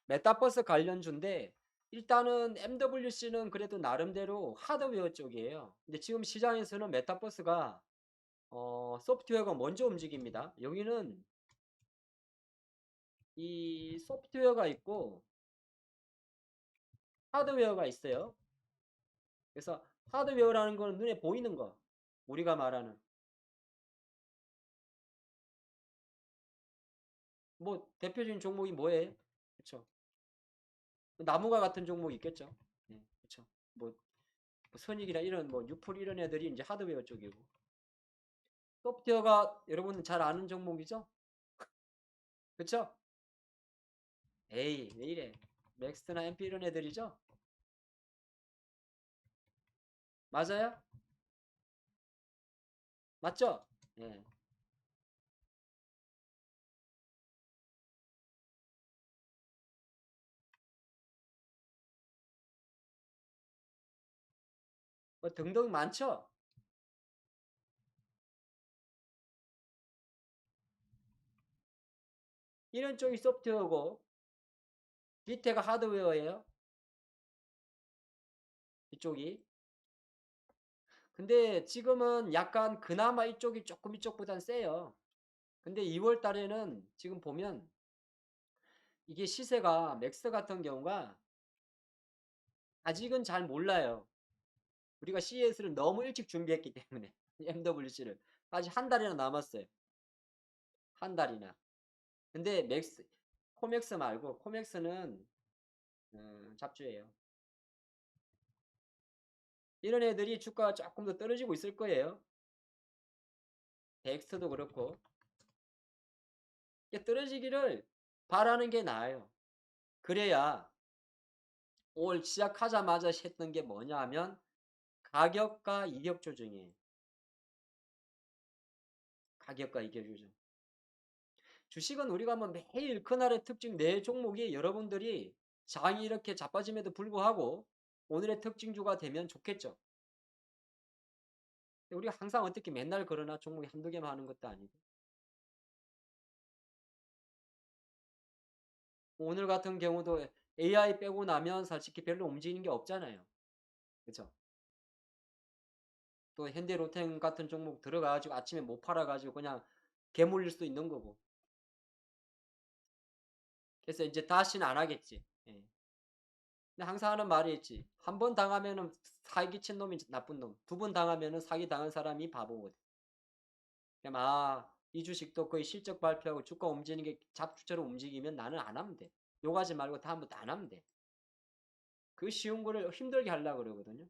메타버스 관련주인데 일단은 MWC는 그래도 나름대로 하드웨어 쪽이에요. 근데 지금 시장에서는 메타버스가 소프트웨어가 먼저 움직입니다. 여기는 이 소프트웨어가 있고 하드웨어가 있어요. 그래서 하드웨어라는 건 눈에 보이는 거. 우리가 말하는 뭐 대표적인 종목이 뭐예요? 그렇죠. 나무가 같은 종목이 있겠죠. 네, 그렇죠. 뭐 선익이나 이런 뭐 유풀 이런 애들이 이제 하드웨어 쪽이고 소프트웨어가 여러분 잘 아는 종목이죠. 그렇죠? 에이 왜 이래? 맥스나 MP 이런 애들이죠. 맞아요? 맞죠? 예. 뭐 등등 많죠. 이런 쪽이 소프트웨어고 밑에가 하드웨어예요. 이쪽이. 근데 지금은 약간 그나마 이쪽이 조금 이쪽보단 세요. 근데 2월 달에는 지금 보면 이게 시세가 맥스 같은 경우가 아직은 잘 몰라요. 우리가 CES를 너무 일찍 준비했기 때문에 MWC를 아직 한 달이나 남았어요. 한 달이나. 근데 맥스 코맥스 말고 코맥스는 잡주예요. 이런 애들이 주가가 조금 더 떨어지고 있을 거예요. 덱스터도 그렇고 떨어지기를 바라는 게 나아요. 그래야 올 시작하자마자 했던 게 뭐냐 하면 가격과 이격 조정이에요. 가격과 이격 조정. 주식은 우리가 뭐 매일 그날의 특징 내 종목이 여러분들이 장이 이렇게 자빠짐에도 불구하고 오늘의 특징주가 되면 좋겠죠. 우리가 항상 어떻게 맨날 그러나 종목이 한두 개만 하는 것도 아니고. 오늘 같은 경우도 AI 빼고 나면 솔직히 별로 움직이는 게 없잖아요. 그죠? 또 현대로템 같은 종목 들어가가지고 아침에 못 팔아가지고 그냥 개물릴 수도 있는 거고. 그래서 이제 다시는 안 하겠지. 예. 근데 항상 하는 말이 있지. 한 번 당하면은 사기 친 놈이 나쁜 놈. 두 번 당하면은 사기 당한 사람이 바보거든. 그럼 이 주식도 거의 실적 발표하고 주가 움직이는 게 잡주처럼 움직이면 나는 안 하면 돼. 욕하지 말고 다음부터 안 하면 돼. 그 쉬운 거를 힘들게 하려고 그러거든요.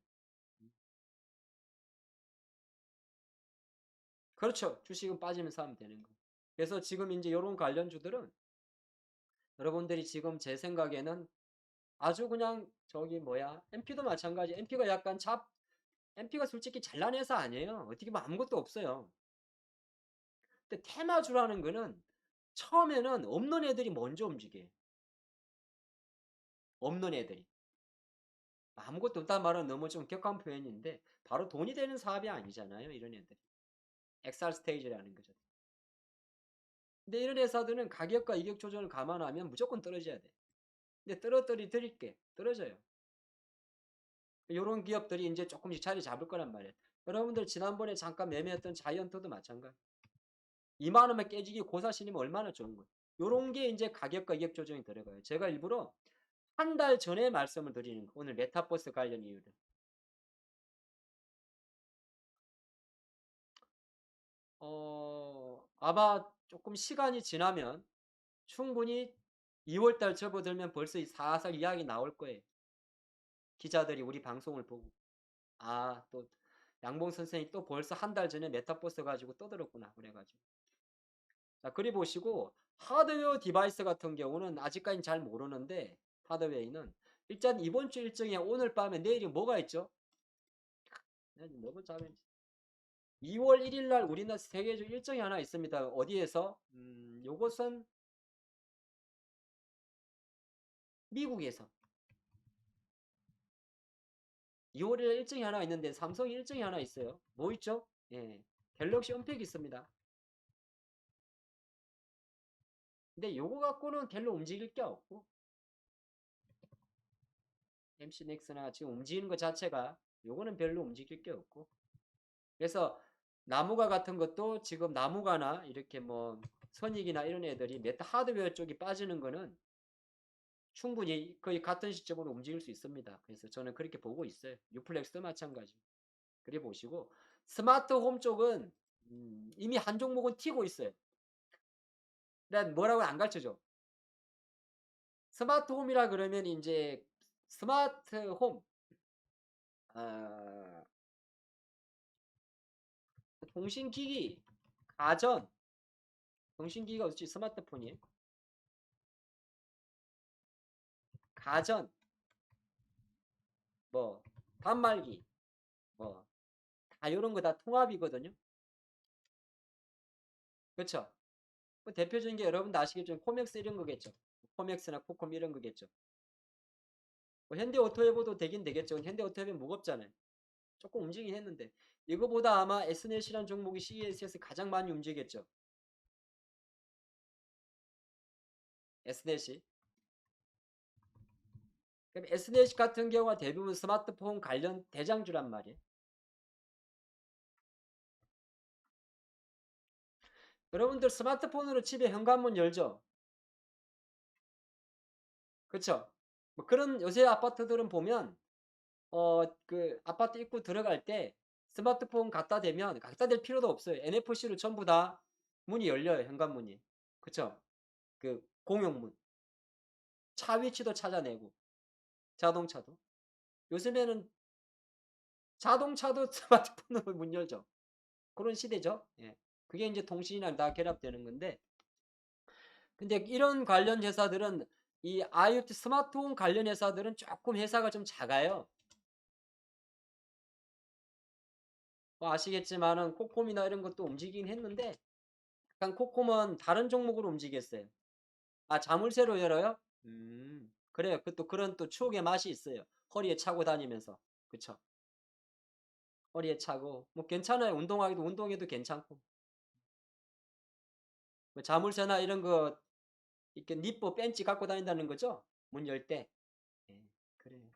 그렇죠. 주식은 빠지면서 하면 되는 거. 그래서 지금 이제 이런 관련주들은 여러분들이 지금 제 생각에는 아주 그냥 저기 뭐야 MP도 마찬가지. MP가 솔직히 잘난 회사 아니에요. 어떻게 보면 아무것도 없어요. 근데 테마주라는 거는 처음에는 없는 애들이 먼저 움직여요. 없는 애들이. 아무것도 없다는 말은 너무 좀 격한 표현인데 바로 돈이 되는 사업이 아니잖아요. 이런 애들이. 엑살 스테이지라는 거죠. 근데 이런 회사들은 가격과 이격 조정을 감안하면 무조건 떨어져야 돼. 근데 떨어뜨릴게. 떨어져요. 이런 기업들이 이제 조금씩 자리 잡을 거란 말이에요. 여러분들 지난번에 잠깐 매매했던 자이언트도 마찬가지. 2만 원만 깨지기 고사신이면 얼마나 좋은 거예요. 요런 게 이제 가격과 이격 조정이 들어가요. 제가 일부러 한 달 전에 말씀을 드리는 거. 오늘 메타버스 관련 이유를. 아마 조금 시간이 지나면 충분히 2월달 접어들면 벌써 사설 이야기 나올 거예요. 기자들이 우리 방송을 보고. 또 양봉 선생이 또 벌써 한 달 전에 메타버스 가지고 떠들었구나. 그래가지고. 자, 그리 보시고 하드웨어 디바이스 같은 경우는 아직까지는 잘 모르는데 하드웨어는 일단 이번 주 일정에 오늘 밤에 내일이 뭐가 있죠? 너무 잘했지. 2월 1일 날 우리나라 세계적 일정이 하나 있습니다. 어디에서? 요것은 미국에서 2월에 일정이 하나 있는데 삼성이 일정이 하나 있어요. 뭐 있죠? 예, 갤럭시 언팩이 있습니다. 근데 요거 갖고는 별로 움직일 게 없고 MC넥스나 지금 움직이는 것 자체가 요거는 별로 움직일 게 없고 그래서 나무가 같은 것도 지금 나무가나 이렇게 뭐 선익이나 이런 애들이 메타 하드웨어 쪽이 빠지는 거는 충분히 거의 같은 시점으로 움직일 수 있습니다. 그래서 저는 그렇게 보고 있어요. 유플렉스도 마찬가지. 그래 보시고 스마트 홈 쪽은 이미 한 종목은 튀고 있어요. 난 뭐라고 안 가르쳐줘. 스마트 홈이라 그러면 이제 스마트 홈 아, 통신기기 가전 통신기기가 어찌 스마트폰이에요? 가전 뭐 단말기 뭐 다 이런 거 다 통합이거든요. 그렇죠? 뭐 대표적인 게 여러분도 아시겠지만 코맥스 이런 거겠죠. 코맥스나 코콤 이런 거겠죠. 뭐 현대오토해보도 되긴 되겠죠. 현대오토해보는 무겁잖아요. 조금 움직이긴 했는데 이거보다 아마 S넷이라는 종목이 CES에서 가장 많이 움직였죠. S넷이. 그럼 S넷 같은 경우가 대부분 스마트폰 관련 대장주란 말이에요. 여러분들 스마트폰으로 집에 현관문 열죠? 그쵸? 뭐 그런 요새 아파트들은 보면 그 아파트 입구 들어갈 때 스마트폰 갖다 댈 필요도 없어요. NFC로 전부 다 문이 열려요, 현관문이. 그쵸? 그 공용문. 차 위치도 찾아내고, 자동차도. 요즘에는 자동차도 스마트폰으로 문 열죠. 그런 시대죠. 예. 그게 이제 통신이랑 다 결합되는 건데, 근데 이런 관련 회사들은 이 IoT 스마트홈 관련 회사들은 조금 회사가 좀 작아요. 뭐 아시겠지만은 코콤이나 이런 것도 움직이긴 했는데, 약간 코콤은 다른 종목으로 움직였어요. 아, 자물쇠로 열어요? 그래요. 그 또 그런 또 추억의 맛이 있어요. 허리에 차고 다니면서. 그쵸? 허리에 차고. 뭐 괜찮아요. 운동해도 괜찮고. 뭐 자물쇠나 이런 거, 이렇게 니뽀 벤치 갖고 다닌다는 거죠? 문 열 때. 예, 그래요.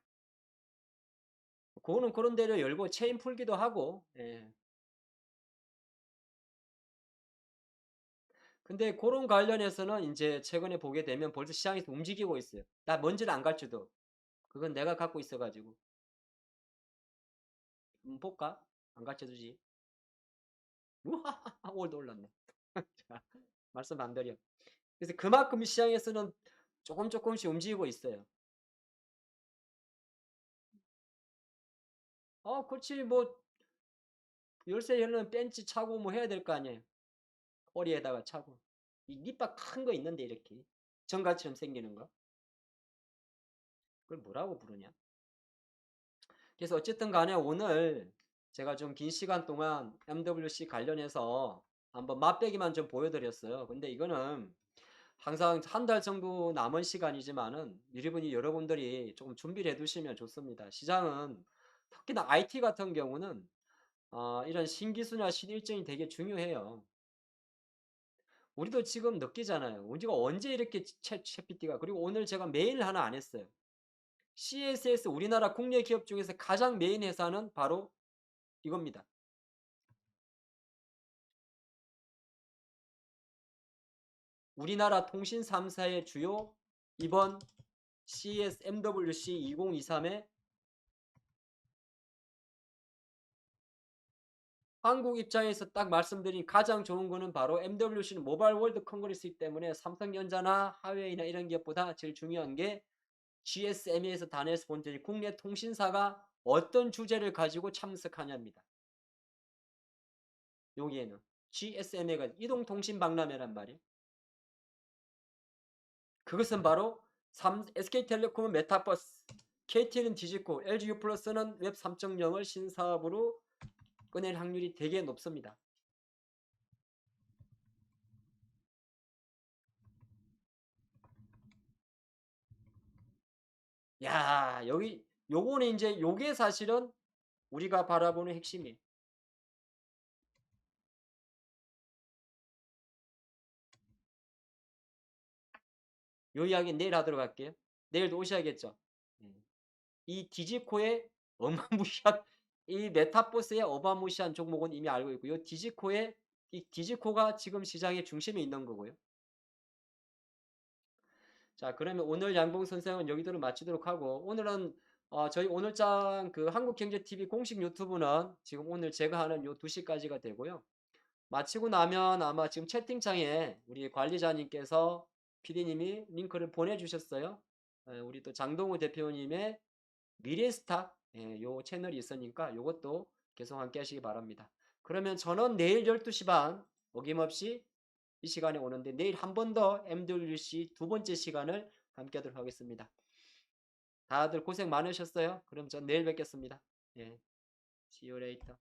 그거는 그런 데를 열고 체인 풀기도 하고, 예. 근데 그런 관련해서는 이제 최근에 보게 되면 벌써 시장에서 움직이고 있어요. 나 뭔지는 안 가르쳐도. 그건 내가 갖고 있어가지고. 한번 볼까? 안 가르쳐주지. 우하하하, 올도 올랐네. 자, 말씀 안 드려. 그래서 그만큼 시장에서는 조금씩 움직이고 있어요. 그렇지. 뭐, 열쇠 열면 벤치 차고 뭐 해야 될 거 아니에요. 허리에다가 차고. 이 밑밥 큰 거 있는데, 이렇게. 정갈처럼 생기는 거. 그걸 뭐라고 부르냐? 그래서 어쨌든 간에 오늘 제가 좀 긴 시간 동안 MWC 관련해서 한번 맛배기만 좀 보여드렸어요. 근데 이거는 항상 한 달 정도 남은 시간이지만은 여러분들이 조금 준비를 해 두시면 좋습니다. 시장은 특히나 IT 같은 경우는 이런 신기술이나 신일정이 되게 중요해요. 우리도 지금 느끼잖아요. 우리가 언제 이렇게 챗GPT가 그리고 오늘 제가 메일 하나 안 했어요. CSS 우리나라 국내 기업 중에서 가장 메인 회사는 바로 이겁니다. 우리나라 통신 3사의 주요 이번 CSMWC 2023에 한국 입장에서 딱 말씀드린 가장 좋은 거는 바로 MWC는 모바일 월드 컨그레스이기 때문에 삼성전자나 하웨이나 이런 기업보다 제일 중요한 게 GSMA에서 단에서 본질 국내 통신사가 어떤 주제를 가지고 참석하냐입니다. 여기에는 GSMA가 이동통신박람회란 말이에요. 그것은 바로 SK텔레콤은 메타버스, KT는 디지코, LGU 플러스는 웹 3.0을 신사업으로 꺼낼 확률이 되게 높습니다. 야, 요거는 이제 요게 사실은 우리가 바라보는 핵심이에요. 요 이야기 내일 하도록 할게요. 내일도 오셔야겠죠. 이 디지코의 어마무시한 이 메타버스의 어마무시한 종목은 이미 알고 있고요. 이 디지코가 지금 시장의 중심에 있는 거고요. 자, 그러면 오늘 양봉 선생은 여기도록 마치도록 하고 오늘은 저희 오늘장 그 한국경제TV 공식 유튜브는 지금 오늘 제가 하는 요 2시까지가 되고요. 마치고 나면 아마 지금 채팅창에 우리 관리자님께서 PD님이 링크를 보내주셨어요. 우리 또 장동우 대표님의 미래스탁 요 채널이 있으니까 요것도 계속 함께 하시기 바랍니다. 그러면 저는 내일 12시 반 어김없이 이 시간에 오는데 내일 한 번 더 MWC 두 번째 시간을 함께 하도록 하겠습니다. 다들 고생 많으셨어요. 그럼 전 내일 뵙겠습니다. 예. See you later.